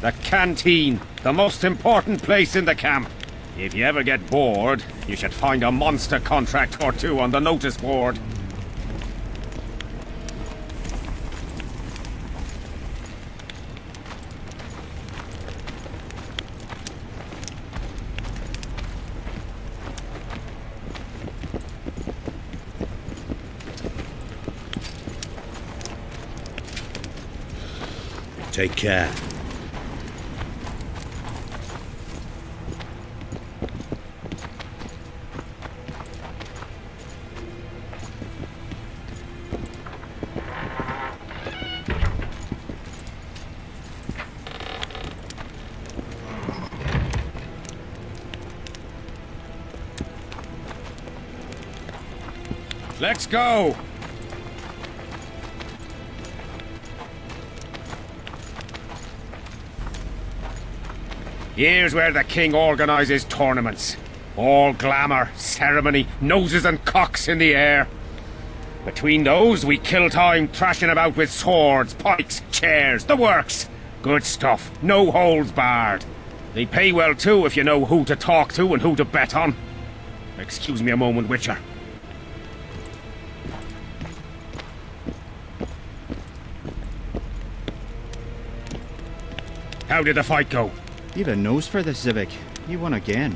The canteen, the most important place in the camp. If you ever get bored, you should find a monster contract or two on the notice board. Take care. Let's go! Here's where the king organises tournaments. All glamour, ceremony, noses and cocks in the air. Between those, we kill time thrashing about with swords, pikes, chairs, the works. Good stuff, no holds barred. They pay well too if you know who to talk to and who to bet on. Excuse me a moment, Witcher. How did the fight go? You've a nose for this, Zivik. You won again.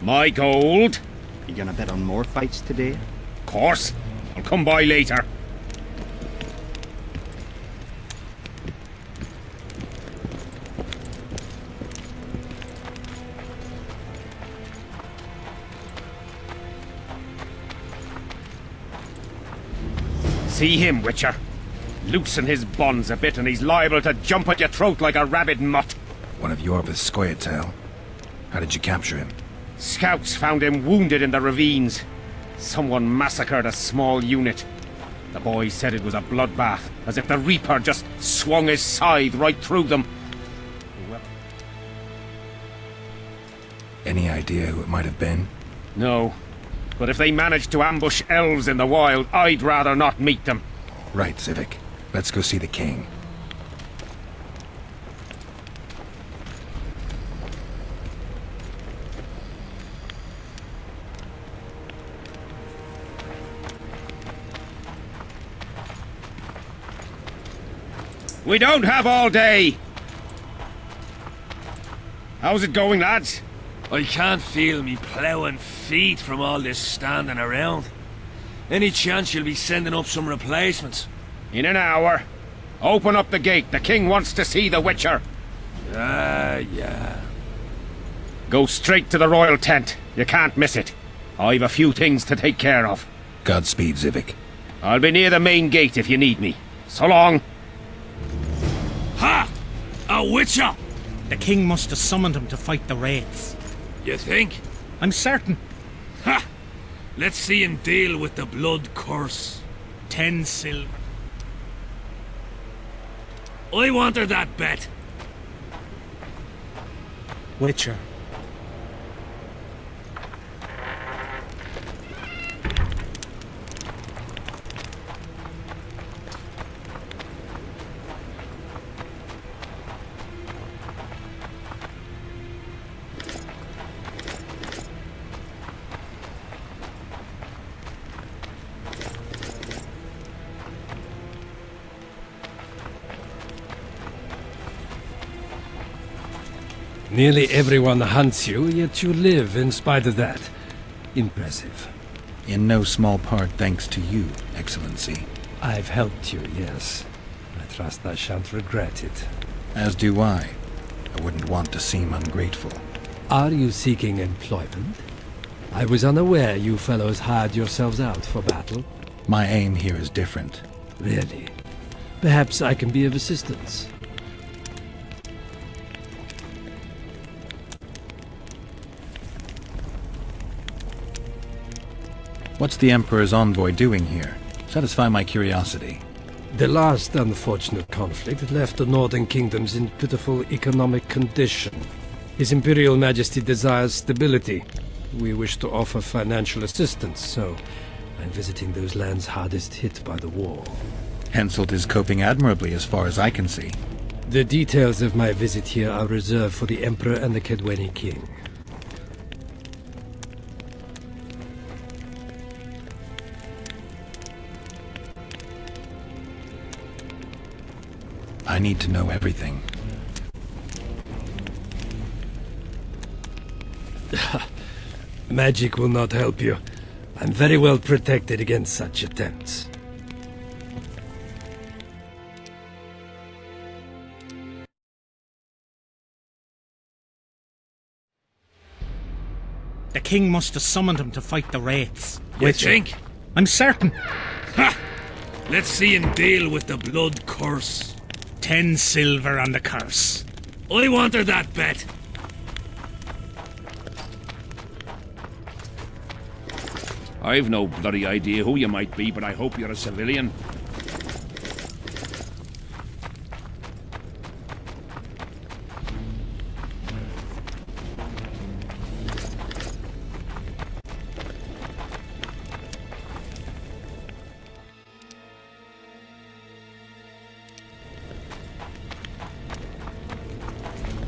My gold. You gonna bet on more fights today? Of course. I'll come by later. See him, Witcher. Loosen his bonds a bit and he's liable to jump at your throat like a rabid mutt. One of Yorva's Skoyatel. How did you capture him? Scouts found him wounded in the ravines. Someone massacred a small unit. The boys said it was a bloodbath, as if the Reaper just swung his scythe right through them. Any idea who it might have been? No. But if they managed to ambush elves in the wild, I'd rather not meet them. Right, Zivik. Let's go see the king. We don't have all day! How's it going, lads? I can't feel me ploughing feet from all this standing around. Any chance you'll be sending up some replacements? In an hour. Open up the gate. The king wants to see the Witcher. Yeah. Go straight to the royal tent. You can't miss it. I've a few things to take care of. Godspeed, Zivik. I'll be near the main gate if you need me. So long. Ha! A Witcher! The king must have summoned him to fight the Wraiths. You think? I'm certain. Ha! Let's see him deal with the blood curse. 10 silver. I wanted that bet. Witcher. Nearly everyone hunts you, yet you live in spite of that. Impressive. In no small part thanks to you, Excellency. I've helped you, yes. I trust I shan't regret it. As do I. I wouldn't want to seem ungrateful. Are you seeking employment? I was unaware you fellows hired yourselves out for battle. My aim here is different. Really? Perhaps I can be of assistance. What's the Emperor's envoy doing here? Satisfy my curiosity. The last unfortunate conflict left the northern kingdoms in pitiful economic condition. His Imperial Majesty desires stability. We wish to offer financial assistance, so I'm visiting those lands hardest hit by the war. Henselt is coping admirably as far as I can see. The details of my visit here are reserved for the Emperor and the Kaedweni King. I need to know everything. Magic will not help you. I'm very well protected against such attempts. The king must have summoned him to fight the Wraiths. You think? I'm certain. Ha! Let's see him deal with the blood curse. 10 silver on the curse. I wanted that bet. I've no bloody idea who you might be, but I hope you're a civilian.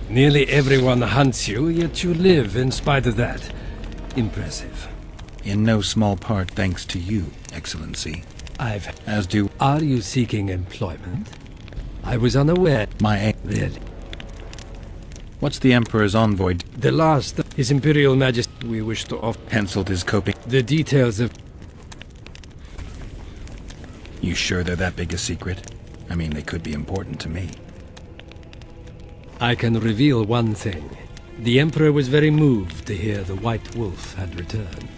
Nearly everyone hunts you, yet you live in spite of that. Impressive. In no small part thanks to you, Excellency. As do... Are you seeking employment? I was unaware. Really? What's the Emperor's envoy? The last, His Imperial Majesty, we wish to offer... Henselt is coping. The details of... You sure they're that big a secret? I mean, they could be important to me. I can reveal one thing. The Emperor was very moved to hear the White Wolf had returned.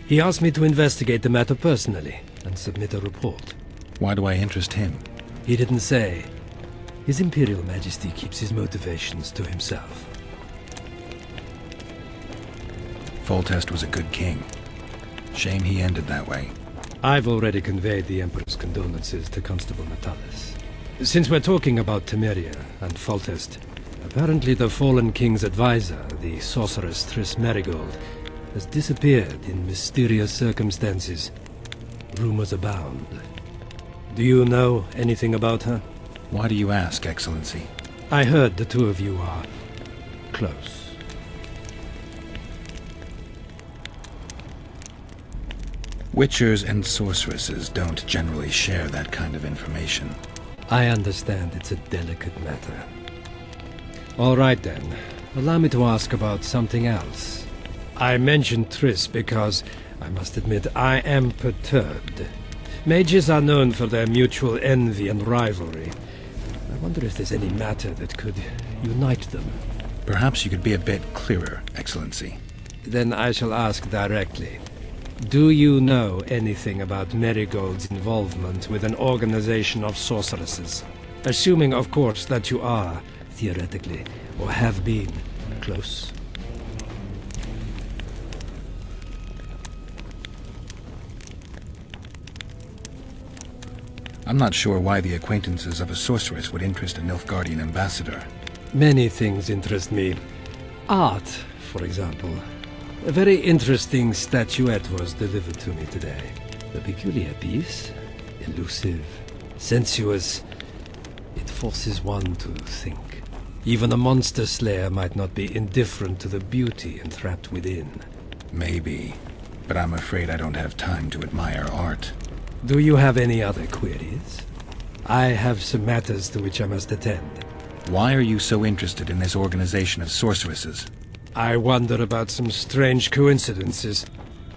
He asked me to investigate the matter personally and submit a report. Why do I interest him? He didn't say. His Imperial Majesty keeps his motivations to himself. Foltest was a good king. Shame he ended that way. I've already conveyed the Emperor's condolences to Constable Natalis. Since we're talking about Temeria and Foltest, apparently the fallen king's advisor, the sorceress Triss Merigold, has disappeared in mysterious circumstances. Rumors abound. Do you know anything about her? Why do you ask, Excellency? I heard the two of you are close. Witchers and sorceresses don't generally share that kind of information. I understand it's a delicate matter. All right then. Allow me to ask about something else. I mentioned Triss because, I must admit, I am perturbed. Mages are known for their mutual envy and rivalry. I wonder if there's any matter that could unite them. Perhaps you could be a bit clearer, Excellency. Then I shall ask directly. Do you know anything about Merigold's involvement with an organization of sorceresses? Assuming, of course, that you are, theoretically, or have been, close. I'm not sure why the acquaintances of a sorceress would interest a Nilfgaardian ambassador. Many things interest me. Art, for example. A very interesting statuette was delivered to me today. A peculiar piece. Elusive. Sensuous. It forces one to think. Even a monster slayer might not be indifferent to the beauty entrapped within. Maybe. But I'm afraid I don't have time to admire art. Do you have any other queries? I have some matters to which I must attend. Why are you so interested in this organization of sorceresses? I wonder about some strange coincidences.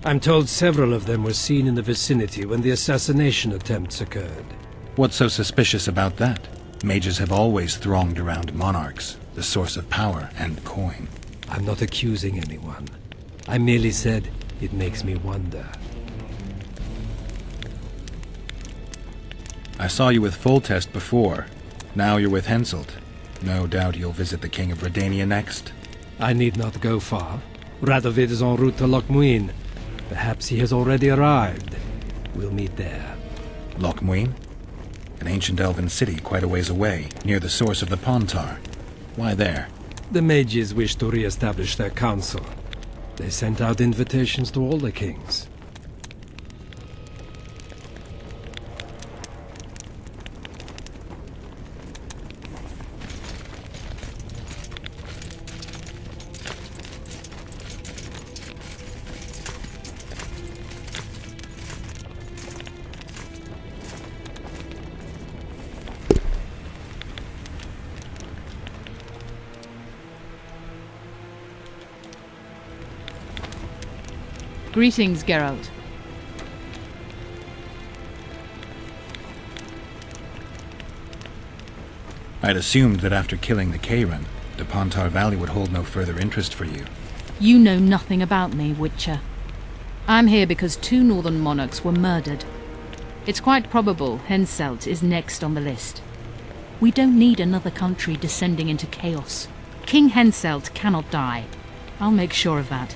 I'm told several of them were seen in the vicinity when the assassination attempts occurred. What's so suspicious about that? Mages have always thronged around monarchs, the source of power and coin. I'm not accusing anyone. I merely said it makes me wonder. I saw you with Foltest before. Now you're with Henselt. No doubt you'll visit the King of Redania next. I need not go far. Radovid is en route to Lochmuin. Perhaps he has already arrived. We'll meet there. Lochmuin? An ancient elven city quite a ways away, near the source of the Pontar. Why there? The mages wish to re-establish their council. They sent out invitations to all the kings. Greetings, Geralt. I'd assumed that after killing the Kayran, the Pontar Valley would hold no further interest for you. You know nothing about me, Witcher. I'm here because 2 northern monarchs were murdered. It's quite probable Henselt is next on the list. We don't need another country descending into chaos. King Henselt cannot die. I'll make sure of that.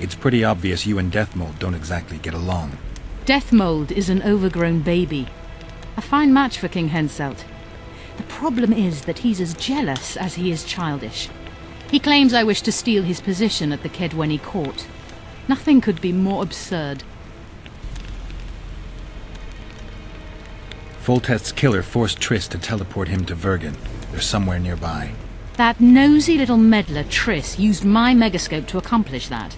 It's pretty obvious you and Deathmold don't exactly get along. Deathmold is an overgrown baby. A fine match for King Henselt. The problem is that he's as jealous as he is childish. He claims I wish to steal his position at the Kaedweni court. Nothing could be more absurd. Foltest's killer forced Triss to teleport him to Vergen. They're somewhere nearby. That nosy little meddler, Triss, used my megascope to accomplish that.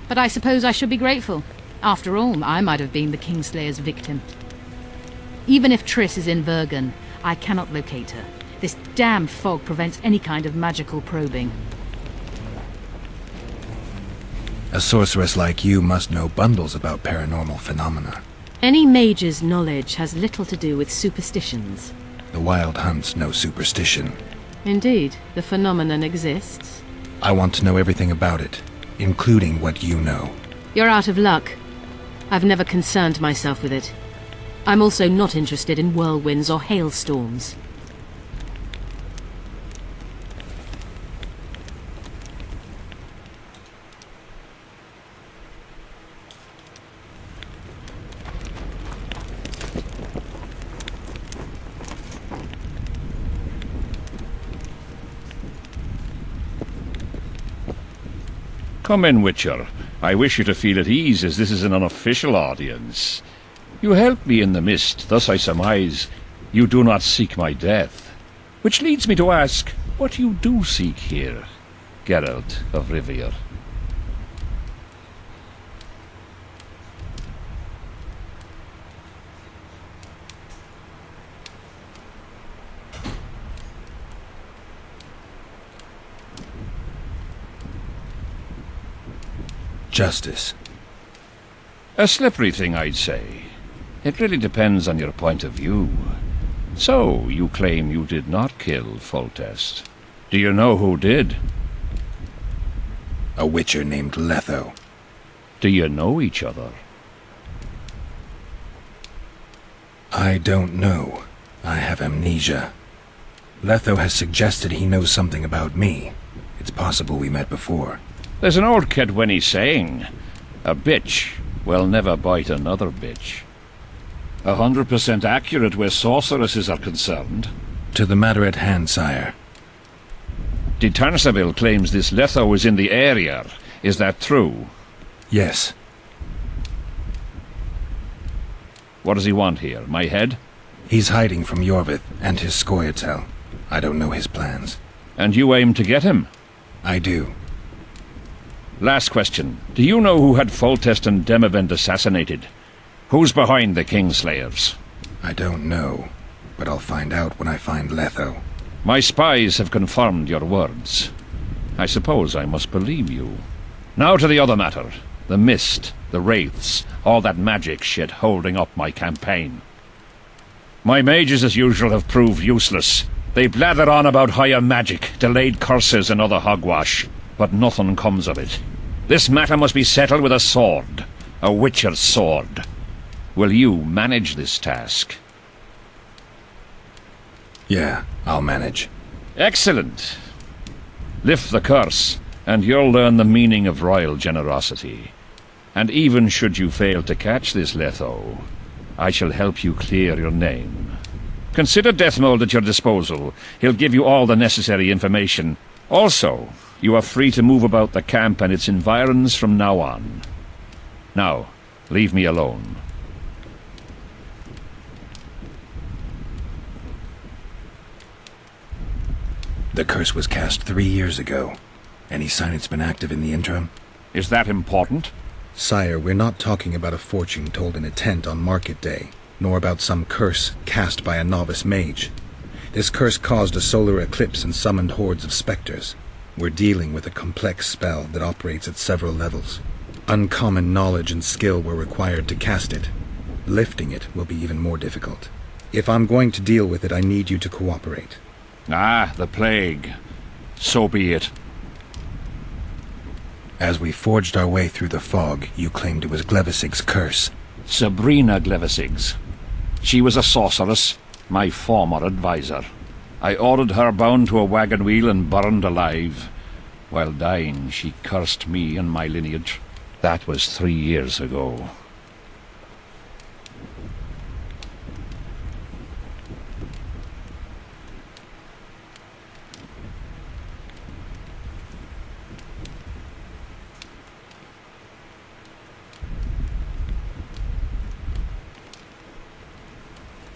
But I suppose I should be grateful. After all, I might have been the Kingslayer's victim. Even if Triss is in Vergen, I cannot locate her. This damn fog prevents any kind of magical probing. A sorceress like you must know bundles about paranormal phenomena. Any mage's knowledge has little to do with superstitions. The Wild Hunt's no superstition. Indeed, the phenomenon exists. I want to know everything about it, including what you know. You're out of luck. I've never concerned myself with it. I'm also not interested in whirlwinds or hailstorms. Come in, Witcher. I wish you to feel at ease, as this is an unofficial audience. You helped me in the mist, thus I surmise you do not seek my death. Which leads me to ask what you do seek here, Geralt of Rivia. Justice. A slippery thing, I'd say. It really depends on your point of view. So, you claim you did not kill Foltest. Do you know who did? A witcher named Letho. Do you know each other? I don't know. I have amnesia. Letho has suggested he knows something about me. It's possible we met before. There's an old Kaedweni saying, a bitch will never bite another bitch. 100% accurate where sorceresses are concerned. To the matter at hand, sire. De Tansarville claims this Letho is in the area. Is that true? Yes. What does he want here? My head? He's hiding from Yorvith and his Scoia'tael. I don't know his plans. And you aim to get him? I do. Last question. Do you know who had Foltest and Demavend assassinated? Who's behind the Kingslayers? I don't know, but I'll find out when I find Letho. My spies have confirmed your words. I suppose I must believe you. Now to the other matter. The mist, the wraiths, all that magic shit holding up my campaign. My mages, as usual, have proved useless. They blather on about higher magic, delayed curses and other hogwash, but nothing comes of it. This matter must be settled with a sword. A witcher's sword. Will you manage this task? Yeah, I'll manage. Excellent. Lift the curse, and you'll learn the meaning of royal generosity. And even should you fail to catch this Letho, I shall help you clear your name. Consider Deathmold at your disposal. He'll give you all the necessary information. Also, you are free to move about the camp and its environs from now on. Now, leave me alone. The curse was cast 3 years ago. Any sign it's been active in the interim? Is that important? Sire, we're not talking about a fortune told in a tent on market day, nor about some curse cast by a novice mage. This curse caused a solar eclipse and summoned hordes of specters. We're dealing with a complex spell that operates at several levels. Uncommon knowledge and skill were required to cast it. Lifting it will be even more difficult. If I'm going to deal with it, I need you to cooperate. Ah, the plague. So be it. As we forged our way through the fog, you claimed it was Glevisig's curse. Sabrina Glevisig's. She was a sorceress, my former advisor. I ordered her bound to a wagon wheel and burned alive. While dying, she cursed me and my lineage. That was 3 years ago.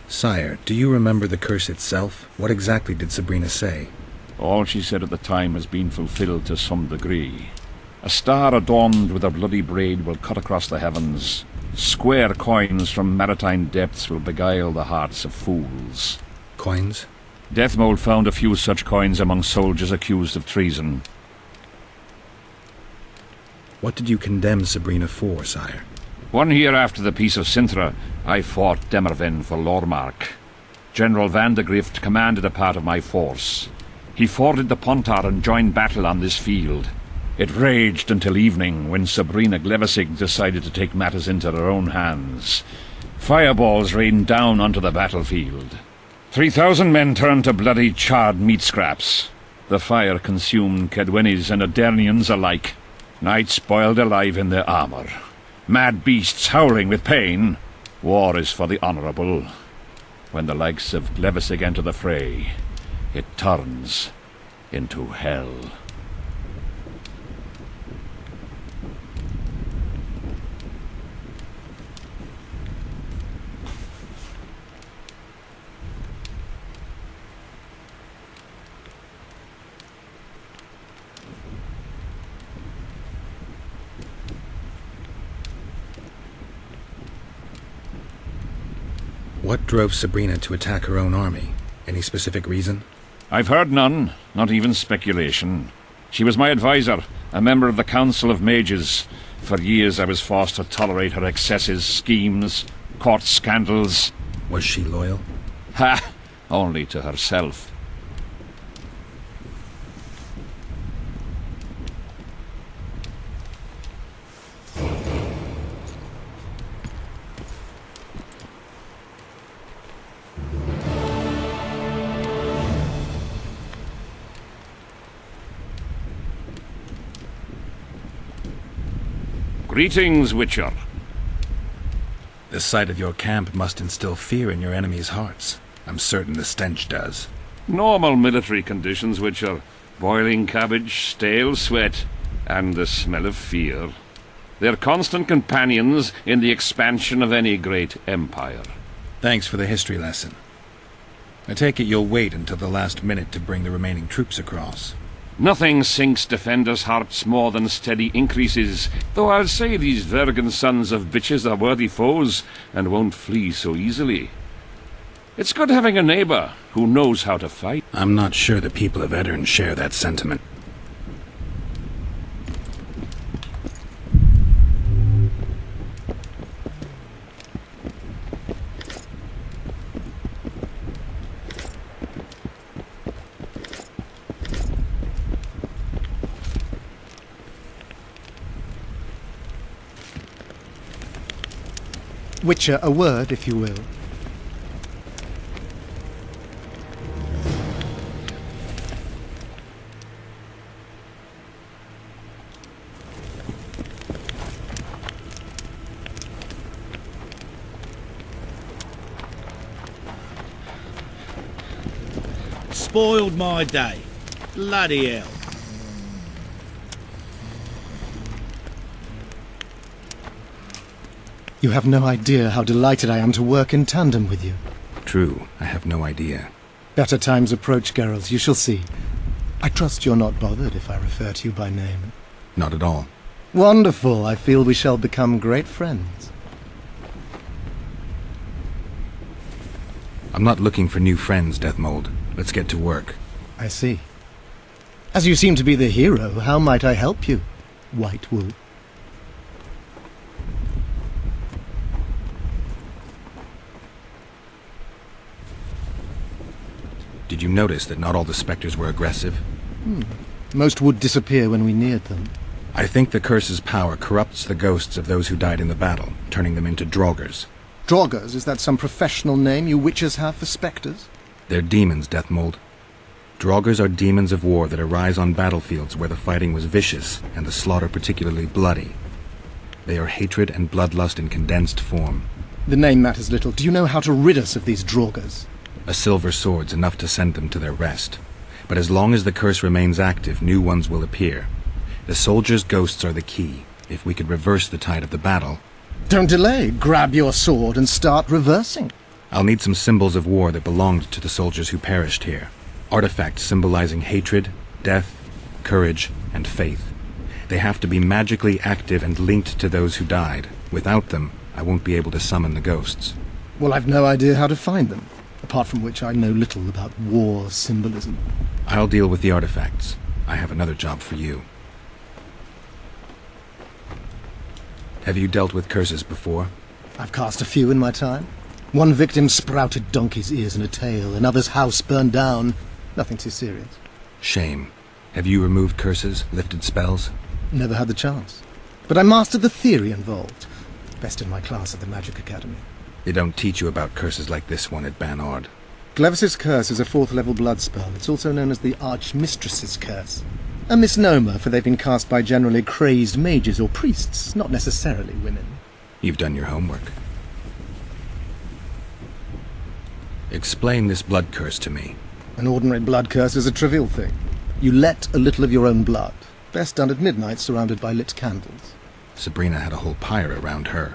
Sire, do you remember the curse itself? What exactly did Sabrina say? All she said at the time has been fulfilled to some degree. A star adorned with a bloody braid will cut across the heavens. Square coins from maritime depths will beguile the hearts of fools. Coins? Deathmold found a few such coins among soldiers accused of treason. What did you condemn Sabrina for, sire? 1 year after the Peace of Cintra, I fought Demerven for Lormark. General Vandegrift commanded a part of my force. He forded the Pontar and joined battle on this field. It raged until evening, when Sabrina Glevissig decided to take matters into her own hands. Fireballs rained down onto the battlefield. 3,000 men turned to bloody charred meat scraps. The fire consumed Kedwenis and Adernians alike. Knights boiled alive in their armor. Mad beasts howling with pain. War is for the honorable. When the likes of Glevissig enter the fray, it turns into hell. What drove Sabrina to attack her own army? Any specific reason? I've heard none, not even speculation. She was my advisor, a member of the Council of Mages. For years I was forced to tolerate her excesses, schemes, court scandals. Was she loyal? Ha! Only to herself. Greetings, Witcher. The sight of your camp must instill fear in your enemies' hearts. I'm certain the stench does. Normal military conditions, Witcher. Boiling cabbage, stale sweat, and the smell of fear. They're constant companions in the expansion of any great empire. Thanks for the history lesson. I take it you'll wait until the last minute to bring the remaining troops across. Nothing sinks defenders' hearts more than steady increases, though I'll say these Vergen sons of bitches are worthy foes, and won't flee so easily. It's good having a neighbor who knows how to fight. I'm not sure the people of Eddern share that sentiment. Witcher, a word, if you will. Spoiled my day. Bloody hell. You have no idea how delighted I am to work in tandem with you. True, I have no idea. Better times approach, Geralt, you shall see. I trust you're not bothered if I refer to you by name. Not at all. Wonderful, I feel we shall become great friends. I'm not looking for new friends, Deathmold. Let's get to work. I see. As you seem to be the hero, how might I help you, White Wolf? Did you notice that not all the spectres were aggressive? Most would disappear when we neared them. I think the curse's power corrupts the ghosts of those who died in the battle, turning them into Draugrs. Draugrs? Is that some professional name you witches have for spectres? They're demons, Deathmold. Draugrs are demons of war that arise on battlefields where the fighting was vicious and the slaughter particularly bloody. They are hatred and bloodlust in condensed form. The name matters little. Do you know how to rid us of these Draugrs? A silver sword's enough to send them to their rest. But as long as the curse remains active, new ones will appear. The soldiers' ghosts are the key. If we could reverse the tide of the battle... Don't delay. Grab your sword and start reversing. I'll need some symbols of war that belonged to the soldiers who perished here. Artifacts symbolizing hatred, death, courage, and faith. They have to be magically active and linked to those who died. Without them, I won't be able to summon the ghosts. Well, I've no idea how to find them, apart from which I know little about war symbolism. I'll deal with the artifacts. I have another job for you. Have you dealt with curses before? I've cast a few in my time. One victim sprouted donkey's ears and a tail, another's house burned down. Nothing too serious. Shame. Have you removed curses, lifted spells? Never had the chance. But I mastered the theory involved. Best in my class at the Magic Academy. They don't teach you about curses like this one at Banord. Glevis's curse is a 4th level blood spell. It's also known as the Archmistress's curse. A misnomer, for they've been cast by generally crazed mages or priests, not necessarily women. You've done your homework. Explain this blood curse to me. An ordinary blood curse is a trivial thing. You let a little of your own blood. Best done at midnight, surrounded by lit candles. Sabrina had a whole pyre around her.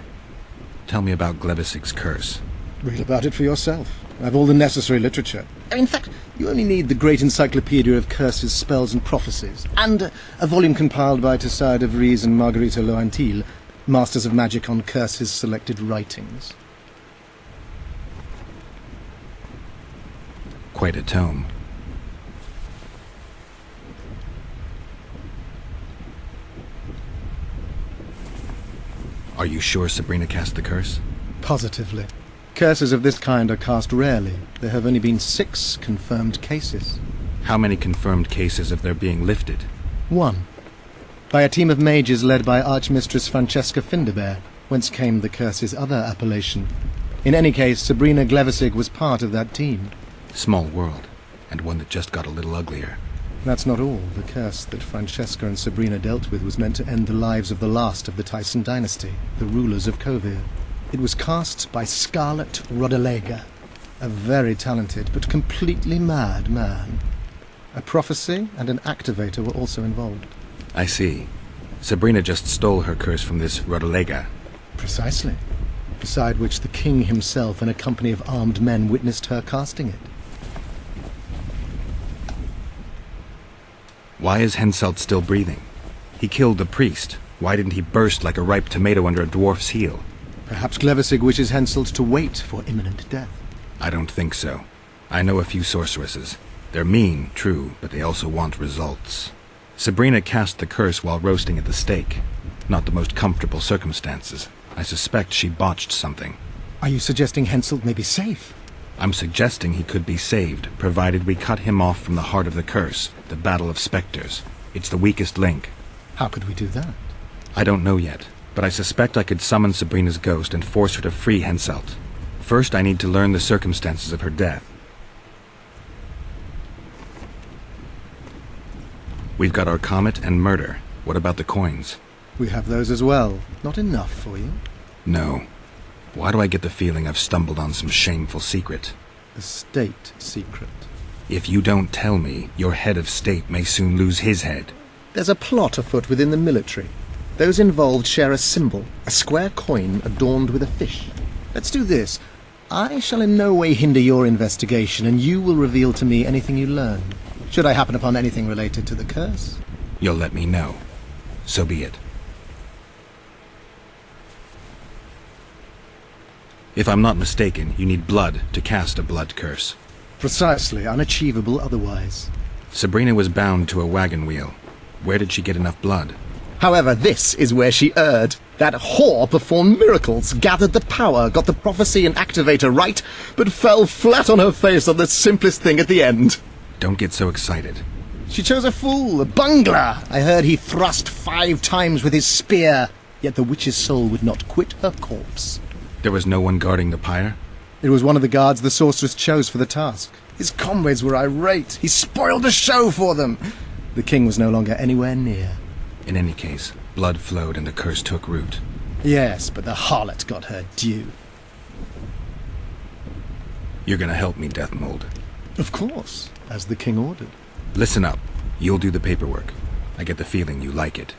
Tell me about Glevisig's curse. Read about it for yourself. I have all the necessary literature. In fact, you only need the Great Encyclopedia of Curses, Spells and Prophecies, and a volume compiled by Tessard de Vries and Marguerite Loantil, Masters of Magic on Curses Selected Writings. Quite a tome. Are you sure Sabrina cast the curse? Positively. Curses of this kind are cast rarely. There have only been 6 confirmed cases. How many confirmed cases of their being lifted? 1. By a team of mages led by Archmistress Francesca Findabair, whence came the curse's other appellation. In any case, Sabrina Glevisig was part of that team. Small world, and one that just got a little uglier. That's not all. The curse that Francesca and Sabrina dealt with was meant to end the lives of the last of the Tyson dynasty, the rulers of Kovir. It was cast by Scarlet Rodalega, a very talented but completely mad man. A prophecy and an activator were also involved. I see. Sabrina just stole her curse from this Rodalega. Precisely. Beside which the king himself and a company of armed men witnessed her casting it. Why is Henselt still breathing? He killed the priest. Why didn't he burst like a ripe tomato under a dwarf's heel? Perhaps Glevisig wishes Henselt to wait for imminent death. I don't think so. I know a few sorceresses. They're mean, true, but they also want results. Sabrina cast the curse while roasting at the stake. Not the most comfortable circumstances. I suspect she botched something. Are you suggesting Henselt may be safe? I'm suggesting he could be saved, provided we cut him off from the heart of the curse, the Battle of Spectres. It's the weakest link. How could we do that? I don't know yet, but I suspect I could summon Sabrina's ghost and force her to free Henselt. First, I need to learn the circumstances of her death. We've got our comet and murder. What about the coins? We have those as well. Not enough for you? No. Why do I get the feeling I've stumbled on some shameful secret? A state secret. If you don't tell me, your head of state may soon lose his head. There's a plot afoot within the military. Those involved share a symbol, a square coin adorned with a fish. Let's do this. I shall in no way hinder your investigation, and you will reveal to me anything you learn. Should I happen upon anything related to the curse? You'll let me know. So be it. If I'm not mistaken, you need blood to cast a blood curse. Precisely, unachievable otherwise. Sabrina was bound to a wagon wheel. Where did she get enough blood? However, this is where she erred. That whore performed miracles, gathered the power, got the prophecy and activator right, but fell flat on her face on the simplest thing at the end. Don't get so excited. She chose a fool, a bungler. I heard he thrust 5 times with his spear, yet the witch's soul would not quit her corpse. There was no one guarding the pyre? It was one of the guards the sorceress chose for the task. His comrades were irate. He spoiled the show for them. The king was no longer anywhere near. In any case, blood flowed and the curse took root. Yes, but the harlot got her due. You're gonna help me, Deathmold. Of course, as the king ordered. Listen up. You'll do the paperwork. I get the feeling you like it.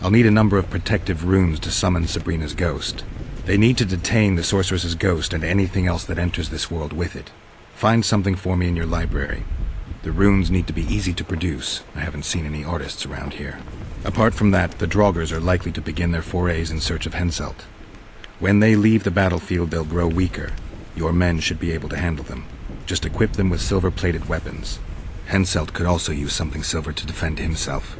I'll need a number of protective runes to summon Sabrina's ghost. They need to detain the sorceress's ghost and anything else that enters this world with it. Find something for me in your library. The runes need to be easy to produce. I haven't seen any artists around here. Apart from that, the Draugrs are likely to begin their forays in search of Henselt. When they leave the battlefield, they'll grow weaker. Your men should be able to handle them. Just equip them with silver-plated weapons. Henselt could also use something silver to defend himself.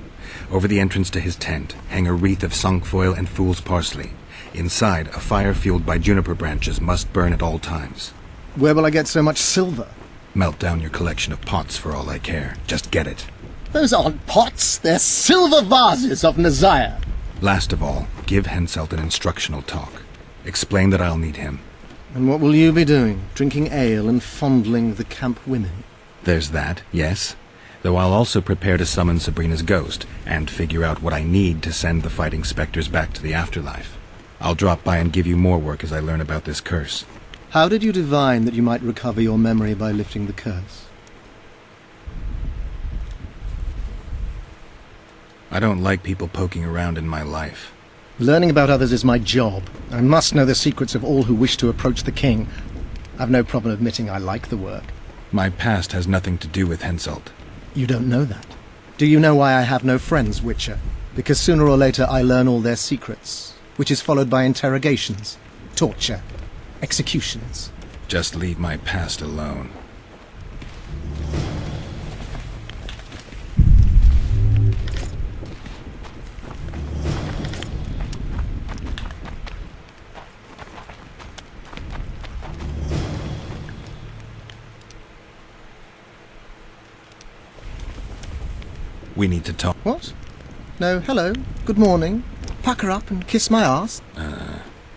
Over the entrance to his tent, hang a wreath of cinquefoil and fool's parsley. Inside, a fire fueled by juniper branches must burn at all times. Where will I get so much silver? Melt down your collection of pots for all I care. Just get it. Those aren't pots, they're silver vases of Nazaya. Last of all, give Henselt an instructional talk. Explain that I'll need him. And what will you be doing? Drinking ale and fondling the camp women? There's that, yes. Though I'll also prepare to summon Sabrina's ghost, and figure out what I need to send the fighting specters back to the afterlife. I'll drop by and give you more work as I learn about this curse. How did you divine that you might recover your memory by lifting the curse? I don't like people poking around in my life. Learning about others is my job. I must know the secrets of all who wish to approach the king. I've no problem admitting I like the work. My past has nothing to do with Henselt. You don't know that. Do you know why I have no friends, Witcher? Because sooner or later I learn all their secrets, which is followed by interrogations, torture, executions. Just leave my past alone. We need to talk. What? No, hello. Good morning. Pucker up and kiss my arse.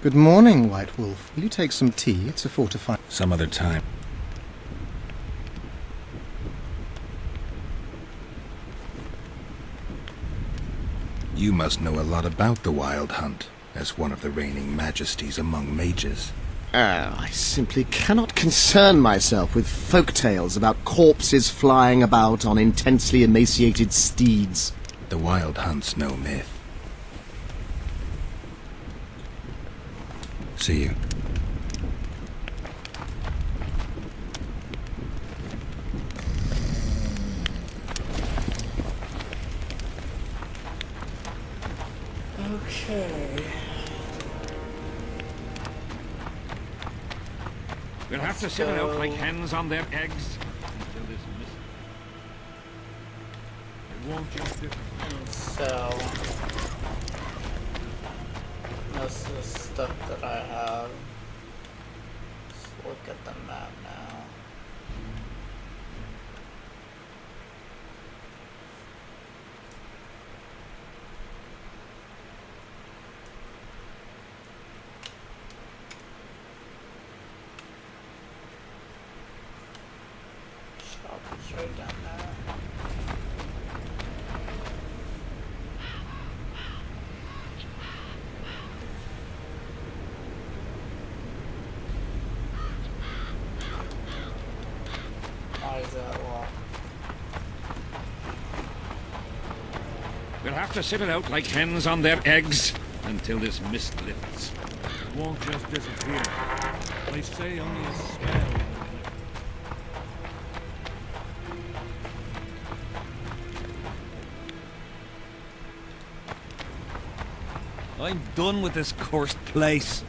Good morning, White Wolf. Will you take some tea? It's a fortified. Some other time. You must know a lot about the Wild Hunt, as one of the reigning majesties among mages. I simply cannot concern myself with folk tales about corpses flying about on intensely emaciated steeds. The Wild Hunt's no myth. See you. Okay. We'll have to sit it out like hens on their eggs until this mist. It won't just do. So, this is stuff that I have. Let's look at the map now. Shop is right down there. Why is that locked? We'll have to sit it out like hens on their eggs until this mist lifts. It won't just disappear. They say only a spell. I'm done with this cursed place.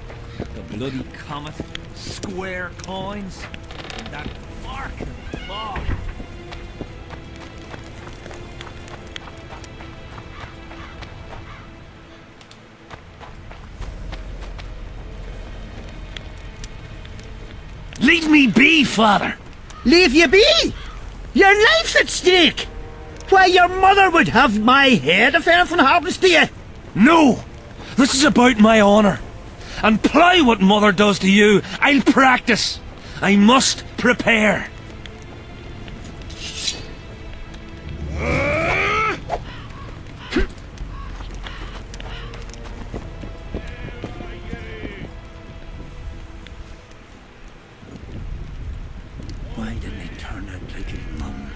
The bloody comet, square coins, and that fucking fog. Leave me be, father. Leave you be? Your life's at stake. Why, your mother would have my head if anything happens to you. No! This is about my honor. and ply what Mother does to you. I'll practice. I must prepare. Why didn't he turn out like his mum?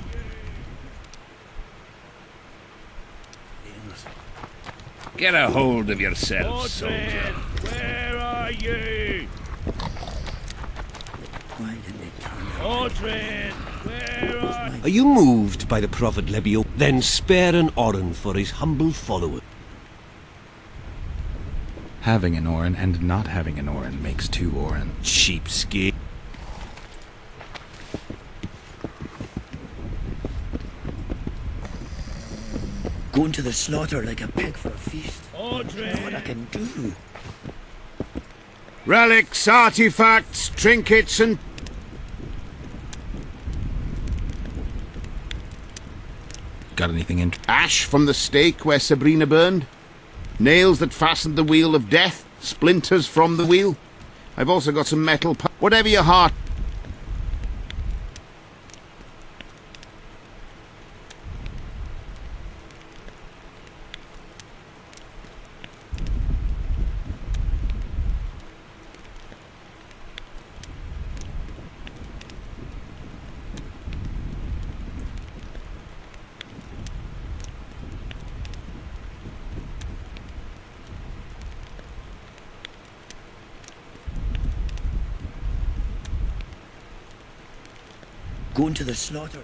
Get a hold of yourself, soldier. Where are you? Why didn't he turn out? Audrin, where are Are you moved by the Prophet Lebio? Then spare an Oren for his humble follower. Having an Oren and not having an Oren makes two Oren. Cheapskate. Going to the slaughter like a pig for a feast. Audrin! Know what I can do? Relics, artifacts, trinkets, and... Got anything in? Ash from the stake where Sabrina burned. Nails that fastened the wheel of death. Splinters from the wheel. I've also got some metal... Whatever your heart... Going to the slaughter.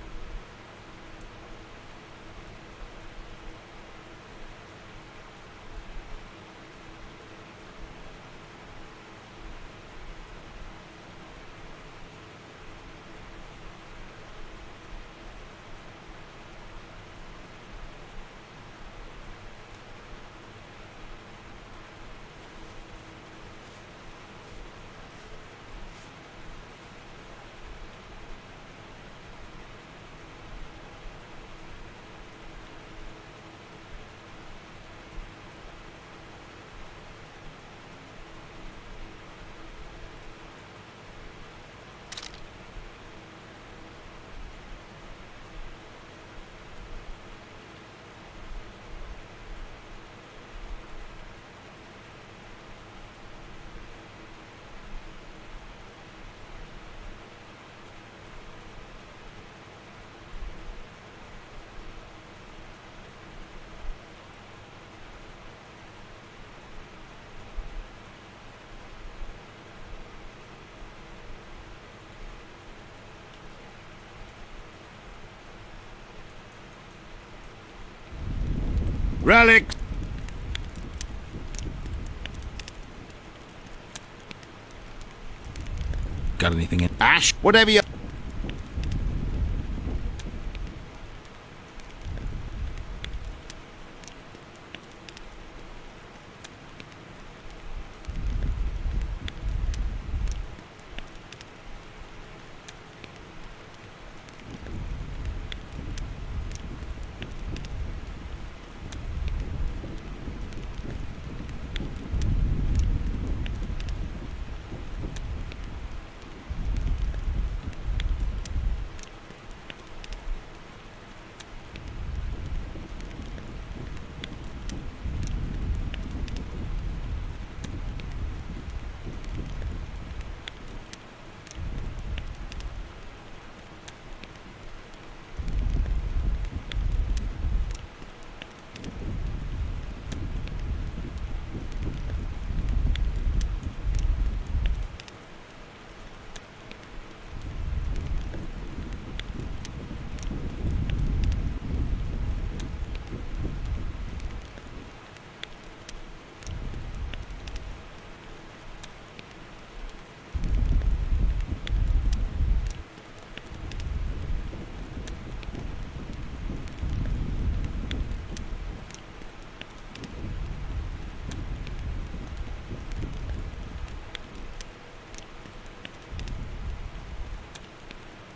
Relics! Got anything in? Ash, whatever you...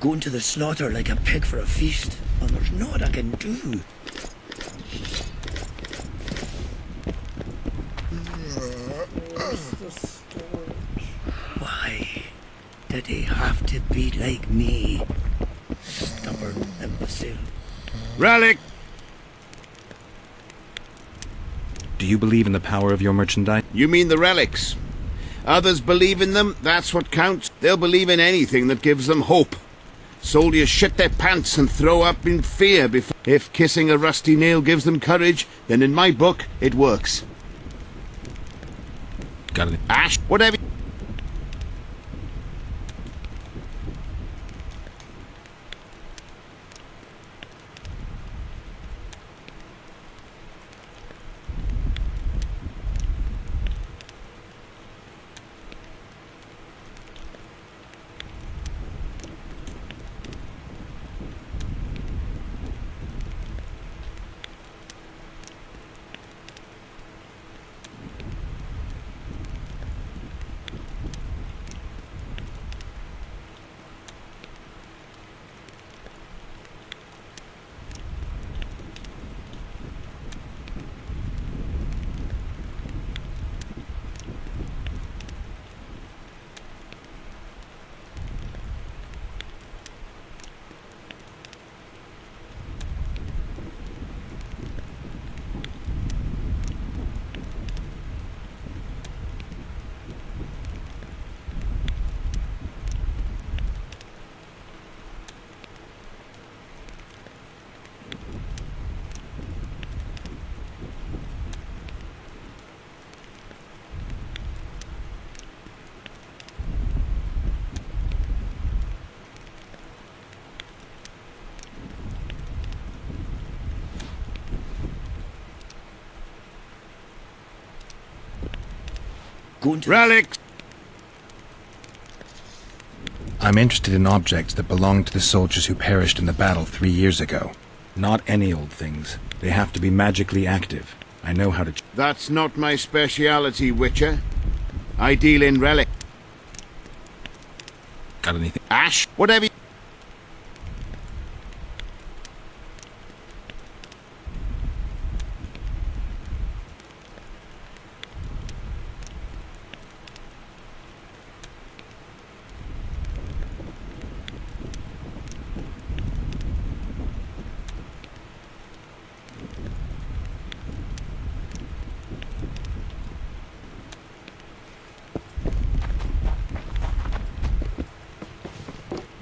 Going to the slaughter like a pig for a feast, and there's naught I can do. Where's the stake? did he have to be like me? Stubborn imbecile. Relic! Do you believe in the power of your merchandise? You mean the relics? Others believe in them, that's what counts. They'll believe in anything that gives them hope. Soldiers shit their pants and throw up in fear before... If kissing a rusty nail gives them courage, then in my book, it works. Got it. Ash, whatever... Relics! I'm interested in objects that belong to the soldiers who perished in the battle 3 years ago. Not any old things. They have to be magically active. I know how to... That's not my speciality, Witcher. I deal in relic. Got anything? Ash, whatever...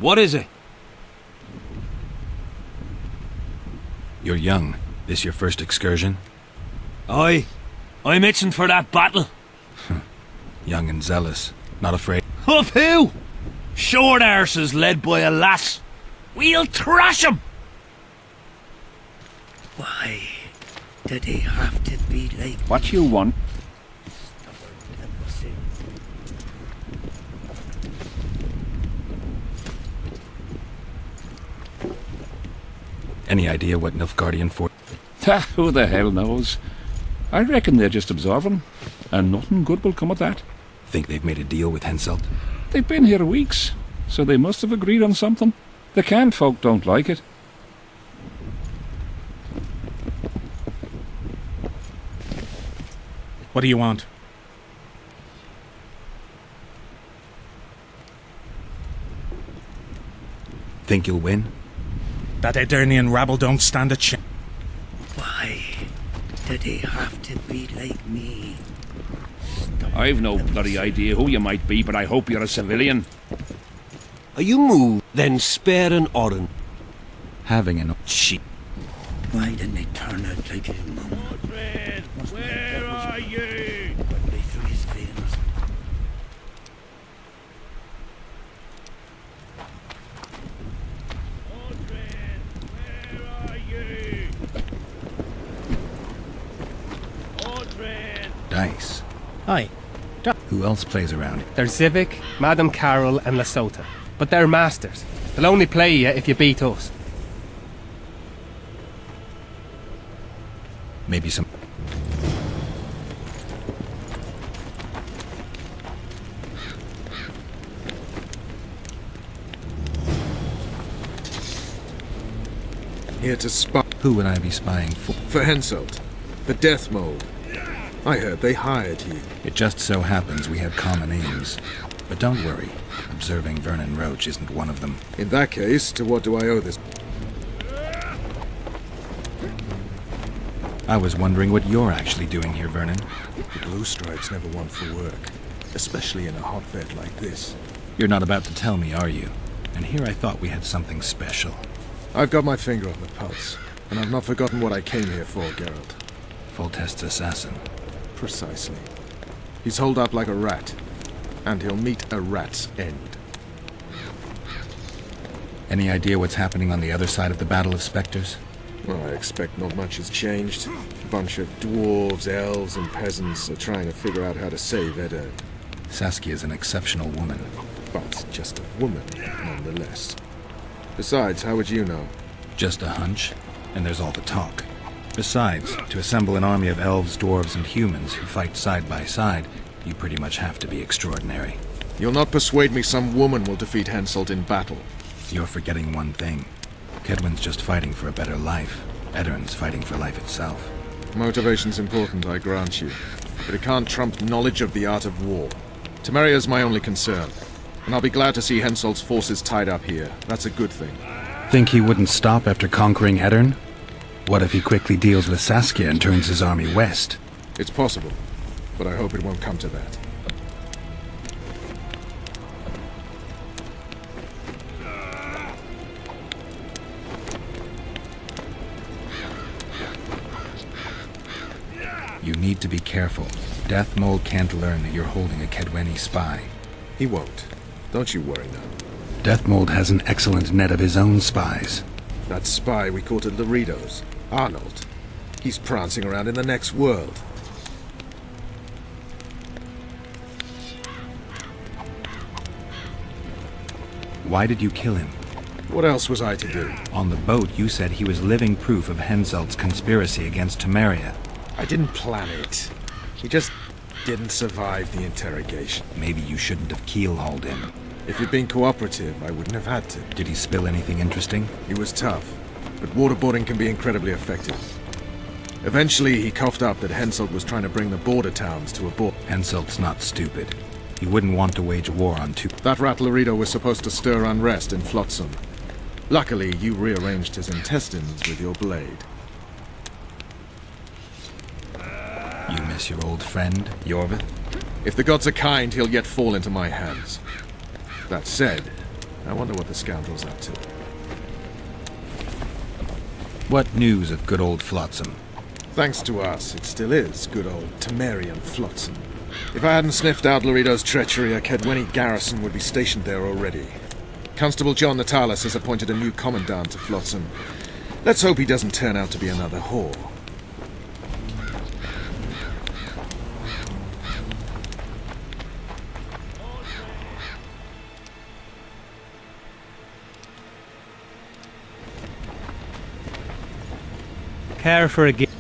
What is it? You're young. This your first excursion? Aye. I'm itching for that battle. Young and zealous. Not afraid. Of who? Short arses led by a lass. We'll thrash him! Why did he have to be like... What you want? Any idea what Nilfgaardian for? Who the hell knows? I reckon they're just observing, and nothing good will come of that. Think they've made a deal with Henselt? They've been here weeks, so they must have agreed on something. The canned folk don't like it. What do you want? Think you'll win? That Edirnian rabble don't stand a chance. Why did he have to be like me? I've no bloody idea who you might be, but I hope you're a civilian. Are you moved? Then spare an Orin. Having an... Shit. Why didn't they turn out like his mum? Mordred, where are you? Quickly through his veins. Dice. Aye. Who else plays around? There's Zivik, Madame Carol, and Lesota. But they're masters. They'll only play you if you beat us. Maybe some... Here to spy. Who would I be spying for? For Henselt. The Death Mold. I heard they hired you. It just so happens we have common aims. But don't worry, observing Vernon Roach isn't one of them. In that case, to what do I owe this? I was wondering what you're actually doing here, Vernon. The Blue Stripes never want for work, especially in a hotbed like this. You're not about to tell me, are you? And here I thought we had something special. I've got my finger on the pulse, and I've not forgotten what I came here for, Geralt. Foltest's assassin. Precisely. He's holed up like a rat, and he'll meet a rat's end. Any idea what's happening on the other side of the Battle of Spectres? Well, I expect not much has changed. A bunch of dwarves, elves, and peasants are trying to figure out how to save Edirne. Saskia's an exceptional woman. But just a woman, nonetheless. Besides, how would you know? Just a hunch, and there's all the talk. Besides, to assemble an army of elves, dwarves, and humans who fight side by side, you pretty much have to be extraordinary. You'll not persuade me some woman will defeat Henselt in battle. You're forgetting one thing. Kedwen's just fighting for a better life. Edirne's fighting for life itself. Motivation's important, I grant you. But it can't trump knowledge of the art of war. Temeria's my only concern. And I'll be glad to see Henselt's forces tied up here. That's a good thing. Think he wouldn't stop after conquering Edirne? What if he quickly deals with Saskia and turns his army west? It's possible, but I hope it won't come to that. You need to be careful. Deathmold can't learn that you're holding a Kedweni spy. He won't. Don't you worry now. Deathmold has an excellent net of his own spies. That spy we caught at Laredo's, Arnold. He's prancing around in the next world. Why did you kill him? What else was I to do? On the boat, you said he was living proof of Henselt's conspiracy against Temeria. I didn't plan it. He just didn't survive the interrogation. Maybe you shouldn't have keel-hauled him. If he'd been cooperative, I wouldn't have had to. Did he spill anything interesting? He was tough, but waterboarding can be incredibly effective. Eventually, he coughed up that Henselt was trying to bring the border towns to a board. Henselt's not stupid. He wouldn't want to wage war on two... That rat Laredo was supposed to stir unrest in Flotsam. Luckily, you rearranged his intestines with your blade. You miss your old friend, Yorvith? If the gods are kind, he'll yet fall into my hands. That said, I wonder what the scoundrel's up to. What news of good old Flotsam? Thanks to us, it still is good old Temerian Flotsam. If I hadn't sniffed out Laredo's treachery, a Kedweni garrison would be stationed there already. Constable John Natalis has appointed a new commandant to Flotsam. Let's hope he doesn't turn out to be another whore. Care for a gift.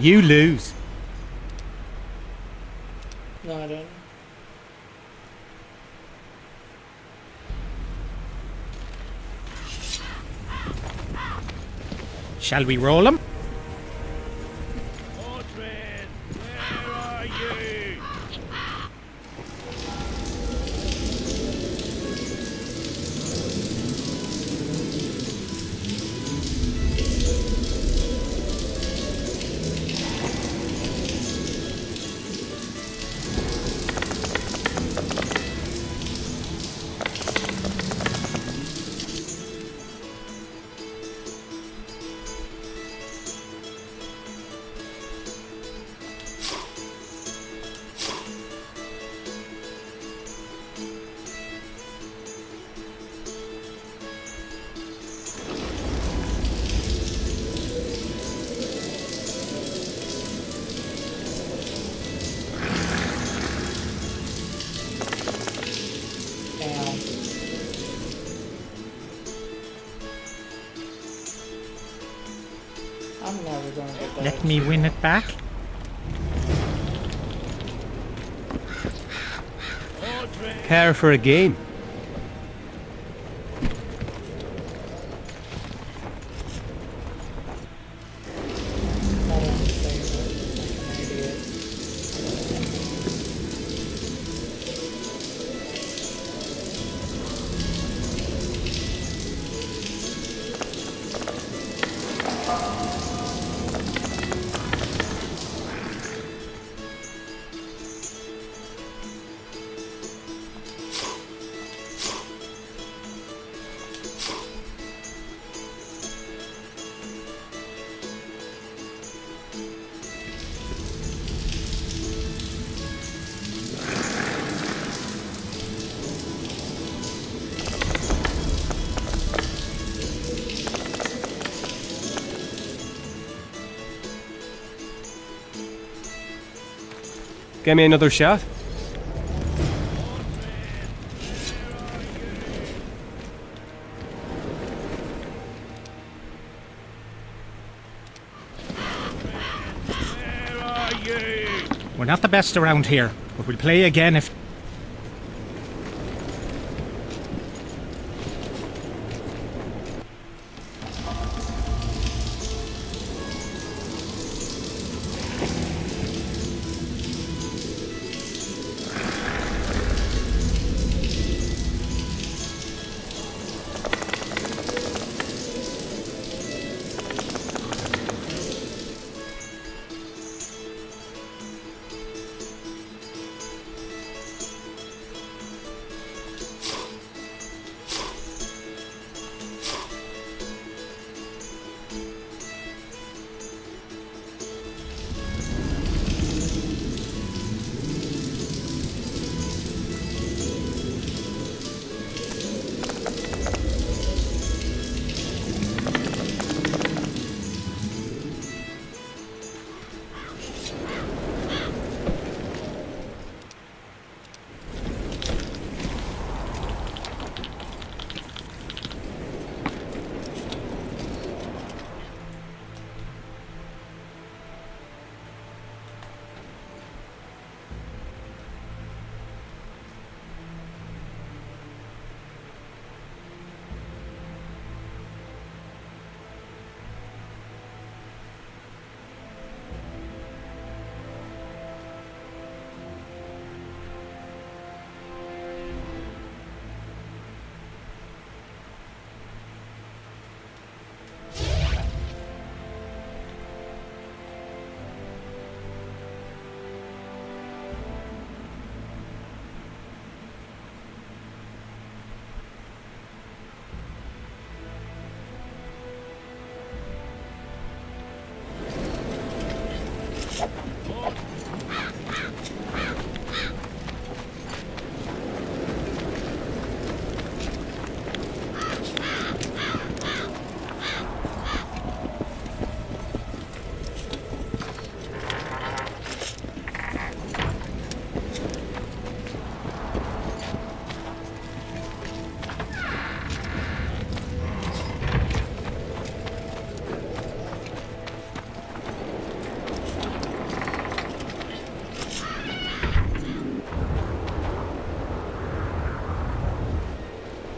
You lose. No, I don't. Shall we roll them? I'm never gonna get that. Let me win it back. Care for a game? Give me another shot. We're not the best around here, but we'll play again if...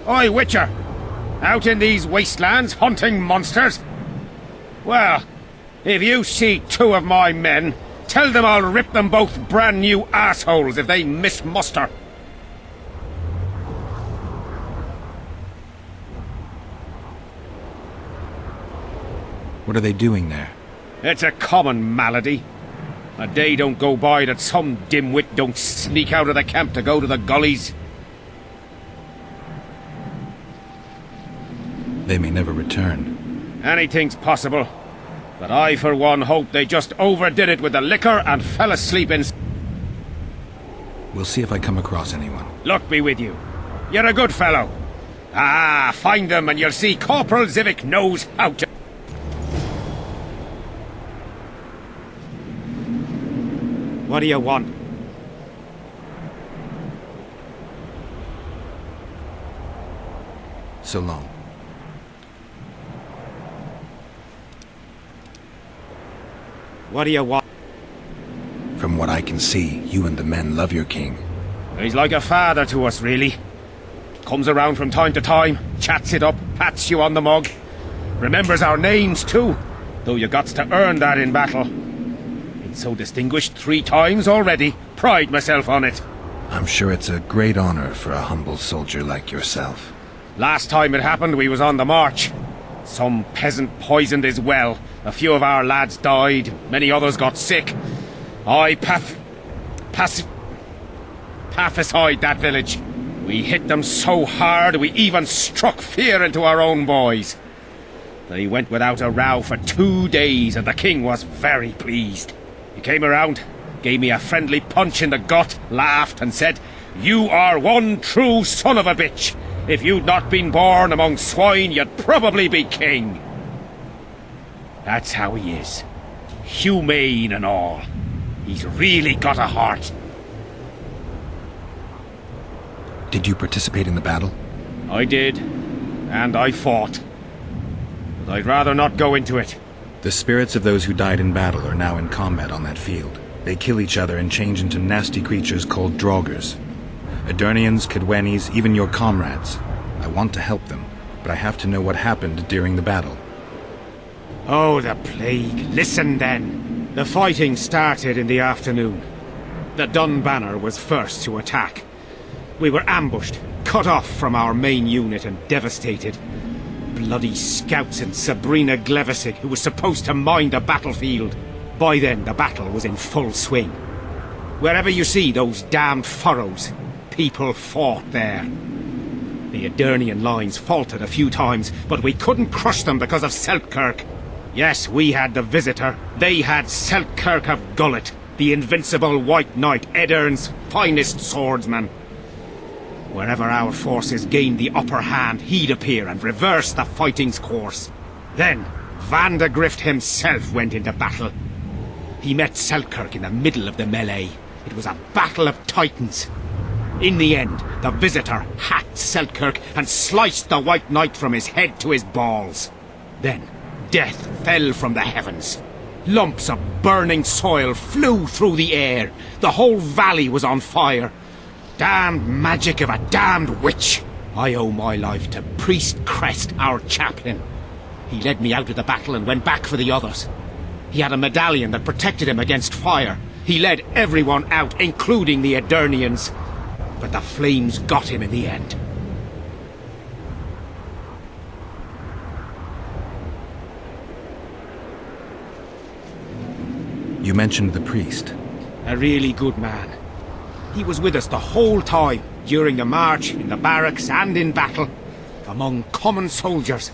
Oi, Witcher! Out in these wastelands hunting monsters? Well, if you see two of my men, tell them I'll rip them both brand new assholes if they miss muster. What are they doing there? It's a common malady. A day don't go by that some dimwit don't sneak out of the camp to go to the gullies. They may never return. Anything's possible. But I, for one, hope they just overdid it with the liquor and fell asleep in... We'll see if I come across anyone. Luck be with you. You're a good fellow. Ah, find them and you'll see Corporal Zivik knows how to... What do you want? So long. What do you want? From what I can see, you and the men love your king. He's like a father to us, really. Comes around from time to time, chats it up, pats you on the mug. Remembers our names, too, though you gots to earn that in battle. Been so distinguished 3 times already. Pride myself on it. I'm sure it's a great honor for a humble soldier like yourself. Last time it happened, we was on the march. Some peasant poisoned his well. A few of our lads died, many others got sick. I pacified that village. We hit them so hard, we even struck fear into our own boys. They went without a row for 2 days, and the king was very pleased. He came around, gave me a friendly punch in the gut, laughed and said, "You are one true son of a bitch. If you'd not been born among swine, you'd probably be king." That's how he is. Humane and all. He's really got a heart. Did you participate in the battle? I did, and I fought. But I'd rather not go into it. The spirits of those who died in battle are now in combat on that field. They kill each other and change into nasty creatures called Draugrs. Edirnians, Kaedwenis, even your comrades. I want to help them, but I have to know what happened during the battle. Oh, the plague. Listen then. The fighting started in the afternoon. The Dun Banner was first to attack. We were ambushed, cut off from our main unit and devastated. Bloody scouts and Sabrina Glevissig, who was supposed to mind the battlefield. By then, the battle was in full swing. Wherever you see those damned furrows, people fought there. The Edirnian lines faltered a few times, but we couldn't crush them because of Selkirk. Yes, we had the Visitor. They had Selkirk of Gullet, the invincible White Knight, Edirne's finest swordsman. Wherever our forces gained the upper hand, he'd appear and reverse the fighting's course. Then, Vandegrift himself went into battle. He met Selkirk in the middle of the melee. It was a battle of titans. In the end, the Visitor hacked Selkirk and sliced the White Knight from his head to his balls. Then, death fell from the heavens. Lumps of burning soil flew through the air. The whole valley was on fire. Damned magic of a damned witch! I owe my life to Priest Crest, our chaplain. He led me out of the battle and went back for the others. He had a medallion that protected him against fire. He led everyone out, including the Edirnians. But the flames got him in the end. You mentioned the priest. A really good man. He was with us the whole time, during the march, in the barracks and in battle, among common soldiers.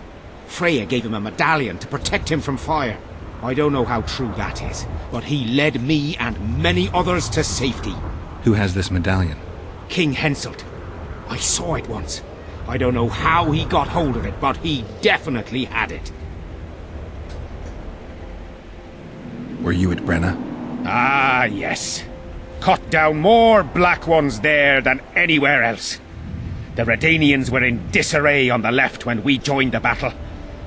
Freya gave him a medallion to protect him from fire. I don't know how true that is, but he led me and many others to safety. Who has this medallion? King Henselt. I saw it once. I don't know how he got hold of it, but he definitely had it. Were you at Brenna? Ah, yes. Cut down more Black Ones there than anywhere else. The Redanians were in disarray on the left when we joined the battle.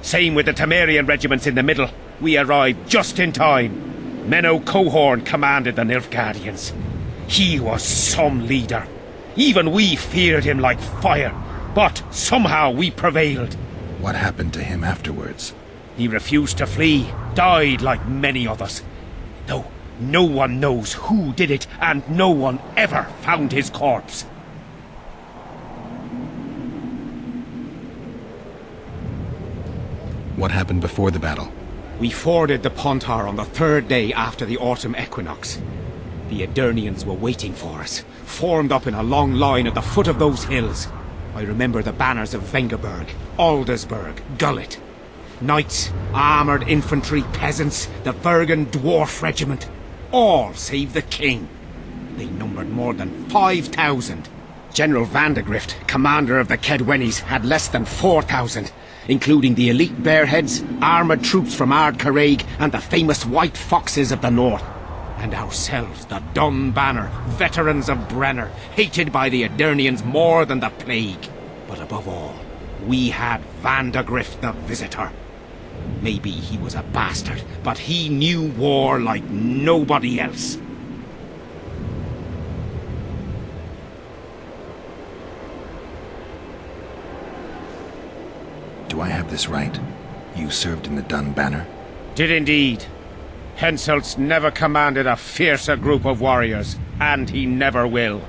Same with the Temerian regiments in the middle. We arrived just in time. Menno Cohorn commanded the Nilfgaardians. He was some leader. Even we feared him like fire, but somehow we prevailed. What happened to him afterwards? He refused to flee, died like many others. Though no one knows who did it, and no one ever found his corpse. What happened before the battle? We forded the Pontar on the 3rd day after the autumn equinox. The Edirnians were waiting for us, formed up in a long line at the foot of those hills. I remember the banners of Vengerberg, Aldersburg, Gullet. Knights, armoured infantry, peasants, the Vergen Dwarf Regiment. All save the king. They numbered more than 5,000. General Vandegrift, commander of the Kaedwenis, had less than 4,000, including the elite Bearheads, armoured troops from Ard Caraig, and the famous White Foxes of the north. And ourselves, the Dun Banner, veterans of Brenner, hated by the Edirnians more than the plague. But above all, we had Vandegrift the Visitor. Maybe he was a bastard, but he knew war like nobody else. Do I have this right? You served in the Dun Banner? Did indeed. Henselt's never commanded a fiercer group of warriors, and he never will.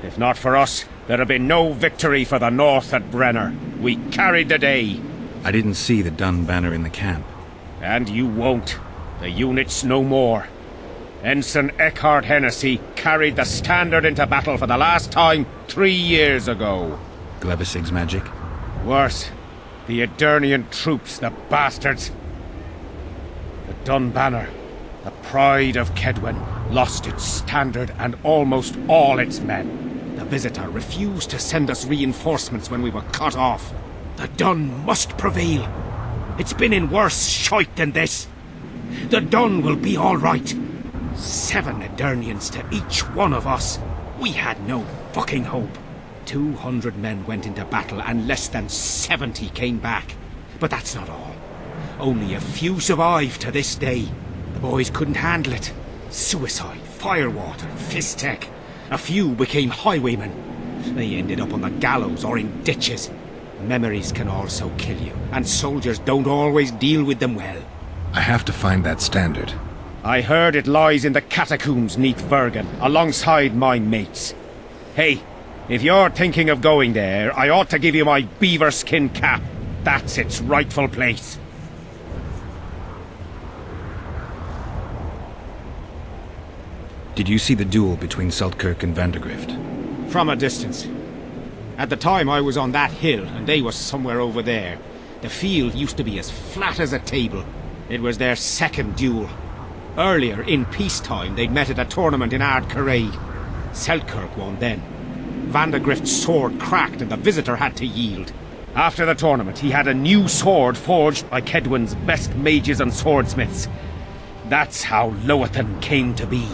If not for us, there'd have been no victory for the North at Brenner. We carried the day. I didn't see the Dun Banner in the camp. And you won't. The unit's no more. Ensign Eckhard Hennessy carried the standard into battle for the last time 3 years ago. Glevisig's magic? Worse. The Edirnian troops, the bastards. The Dun Banner, the pride of Kedwen, lost its standard and almost all its men. The Visitor refused to send us reinforcements when we were cut off. The Dun must prevail. It's been in worse shite than this. The Dun will be all right. 7 Edirnians to each one of us. We had no fucking hope. 200 men went into battle and less than 70 came back. But that's not all. Only a few survived to this day. The boys couldn't handle it. Suicide, firewater, fistek. A few became highwaymen. They ended up on the gallows or in ditches. Memories can also kill you, and soldiers don't always deal with them well. I have to find that standard. I heard it lies in the catacombs neath Bergen, alongside my mates. Hey, if you're thinking of going there, I ought to give you my beaver skin cap. That's its rightful place. Did you see the duel between Seltkirk and Vandergrift? From a distance. At the time I was on that hill, and they were somewhere over there. The field used to be as flat as a table. It was their second duel. Earlier, in peacetime, they'd met at a tournament in Ard Caraig. Seltkirk won then. Vandergrift's sword cracked and the Visitor had to yield. After the tournament, he had a new sword forged by Kedwen's best mages and swordsmiths. That's how Loathan came to be.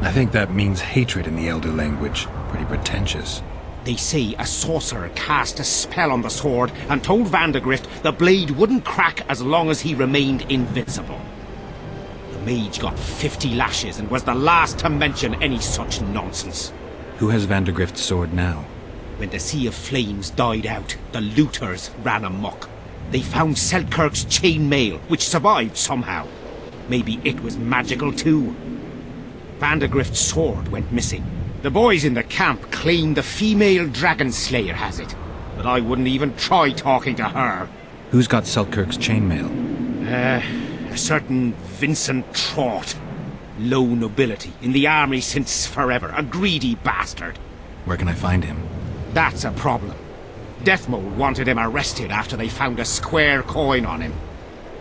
I think that means hatred in the Elder language. Pretty pretentious. They say a sorcerer cast a spell on the sword and told Vandergrift the blade wouldn't crack as long as he remained invincible. The mage got 50 lashes and was the last to mention any such nonsense. Who has Vandergrift's sword now? When the Sea of Flames died out, the looters ran amok. They found Seltkirk's chainmail, which survived somehow. Maybe it was magical too. Vandergrift's sword went missing. The boys in the camp claim the female dragon slayer has it, but I wouldn't even try talking to her. Who's got Seltkirk's chainmail? A certain Vincent Trott. Low nobility, in the army since forever, a greedy bastard. Where can I find him? That's a problem. Deathmold wanted him arrested after they found a square coin on him.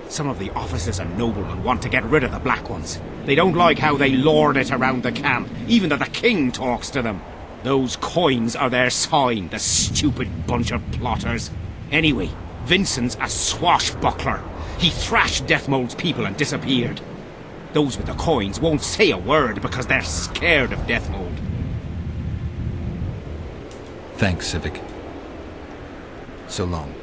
Some of the officers and noblemen want to get rid of the Black Ones. They don't like how they lord it around the camp, even though the king talks to them. Those coins are their sign, the stupid bunch of plotters. Anyway, Vincent's a swashbuckler. He thrashed Deathmold's people and disappeared. Those with the coins won't say a word because they're scared of Deathmold. Thanks, Civic. So long.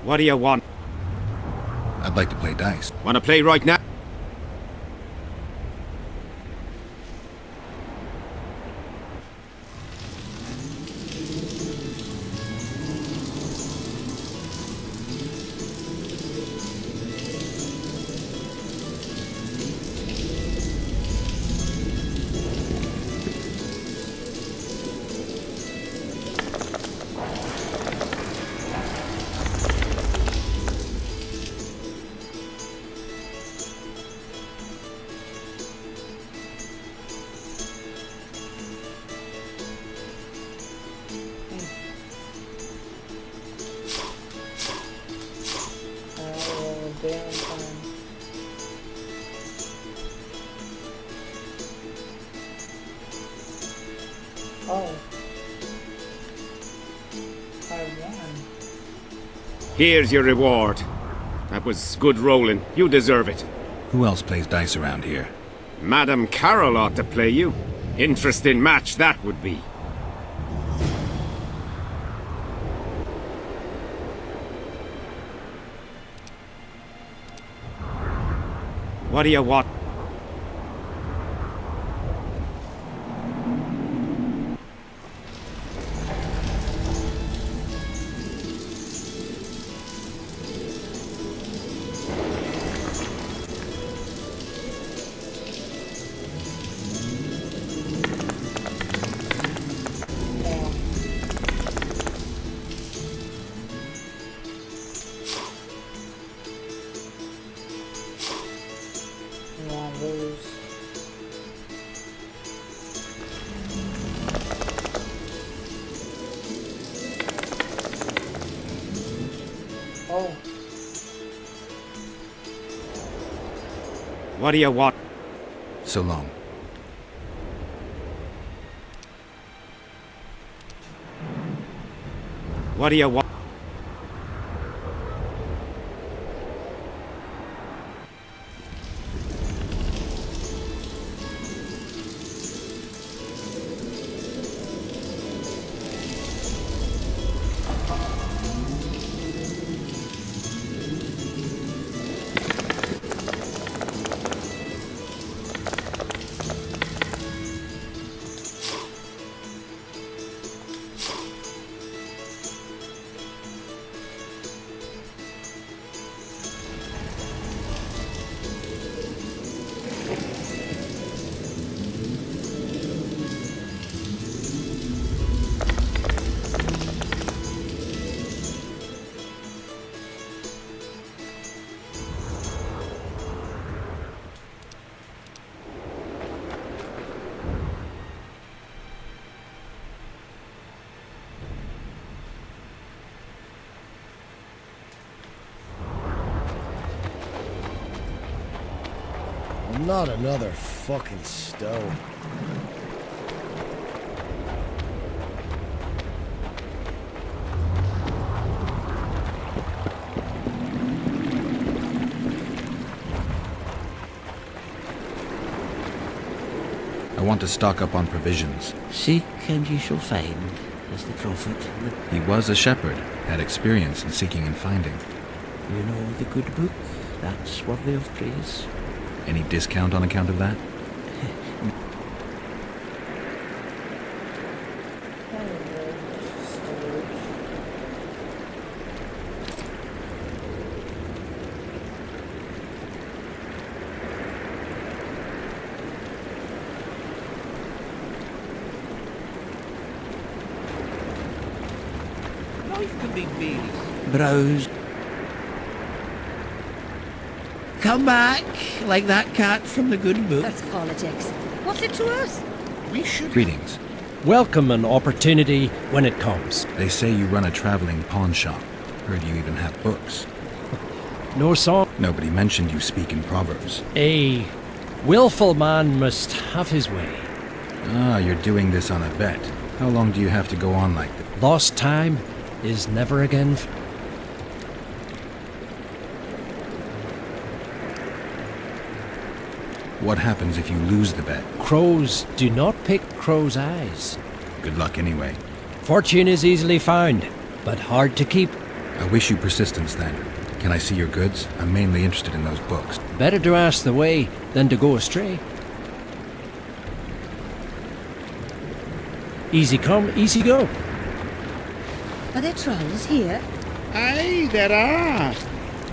What do you want? I'd like to play dice. Want to play right now? Oh. I won. Here's your reward. That was good rolling. You deserve it. Who else plays dice around here? Madame Carroll ought to play you. Interesting match that would be. What do you want? Oh. What do you want? So long. What do you want? Not another fucking stone. I want to stock up on provisions. Seek and ye shall find, as the prophet. He was a shepherd, had experience in seeking and finding. You know the good book, that's worthy of praise. Any discount on account of that? Life can be meaty. Browse. Come back, like that cat from the good book. That's politics. What's it to us? We should. Greetings. Welcome an opportunity when it comes. They say you run a traveling pawn shop. Heard you even have books. No song. Nobody mentioned you speak in proverbs. A willful man must have his way. Ah, you're doing this on a bet. How long do you have to go on like this? Lost time is never again. What happens if you lose the bet? Crows do not pick crows' eyes. Good luck anyway. Fortune is easily found, but hard to keep. I wish you persistence then. Can I see your goods? I'm mainly interested in those books. Better to ask the way than to go astray. Easy come, easy go. Are there trolls here? Aye, there are.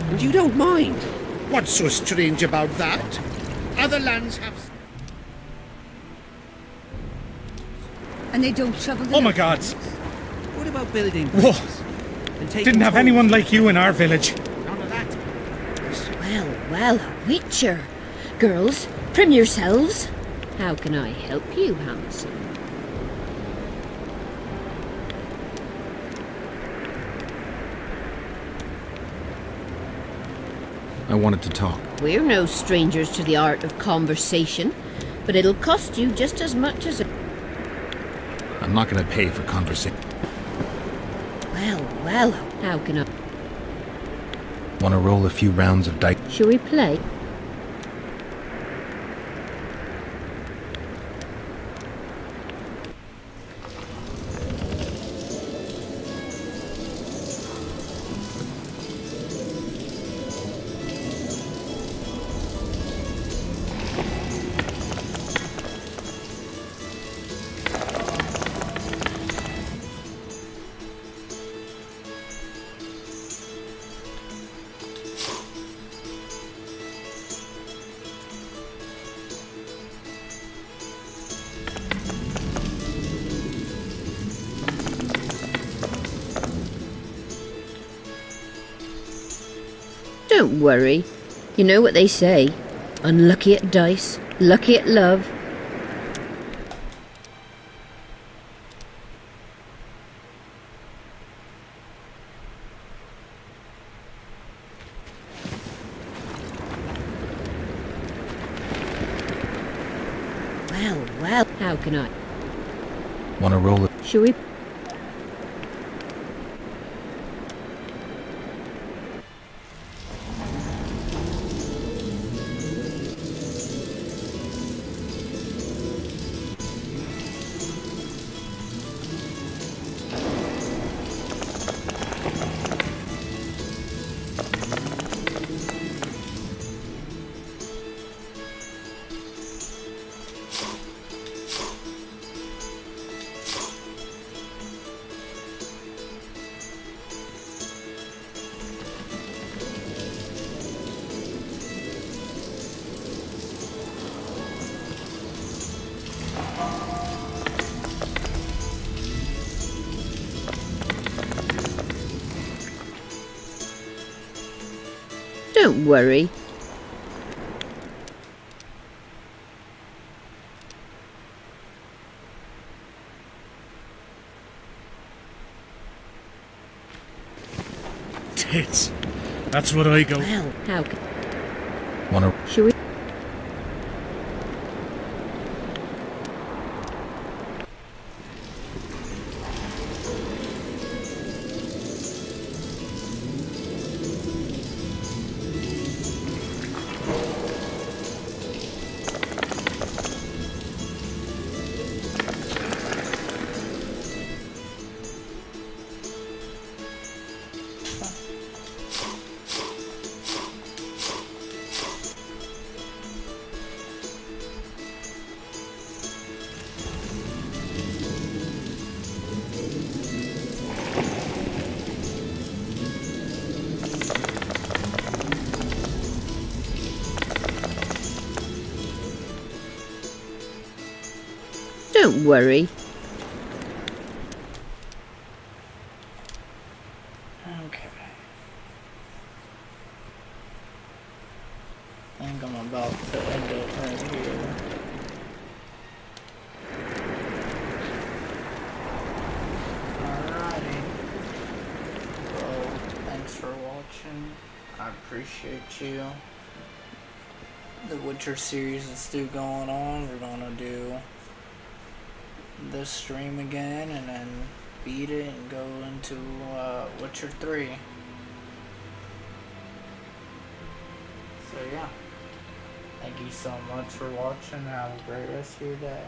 And you don't mind? What's so strange about that? Other lands have... And they don't trouble the... Oh my gods! What about building Whoa! Didn't have anyone like you in our village. None of that. Well, well, a witcher. Girls, prim yourselves. How can I help you, handsome? I wanted to talk. We're no strangers to the art of conversation, but it'll cost you just as much as a... I'm not going to pay for conversation. Well, well, how can I... Want to roll a few rounds of dice? Shall we play? Don't worry. You know what they say. Unlucky at dice, lucky at love. Well, how can I? Want to roll it? Shall we? Don't worry. Tits. That's what I go. Well, how can... Want to? Shall we? Don't worry. Okay. I think I'm about to end it right here. Alrighty. Well, thanks for watching. I appreciate you. The Witcher series is still going on. We're gonna do this stream again and then beat it and go into Witcher 3. So yeah, thank you so much for watching. Have a great rest of your day.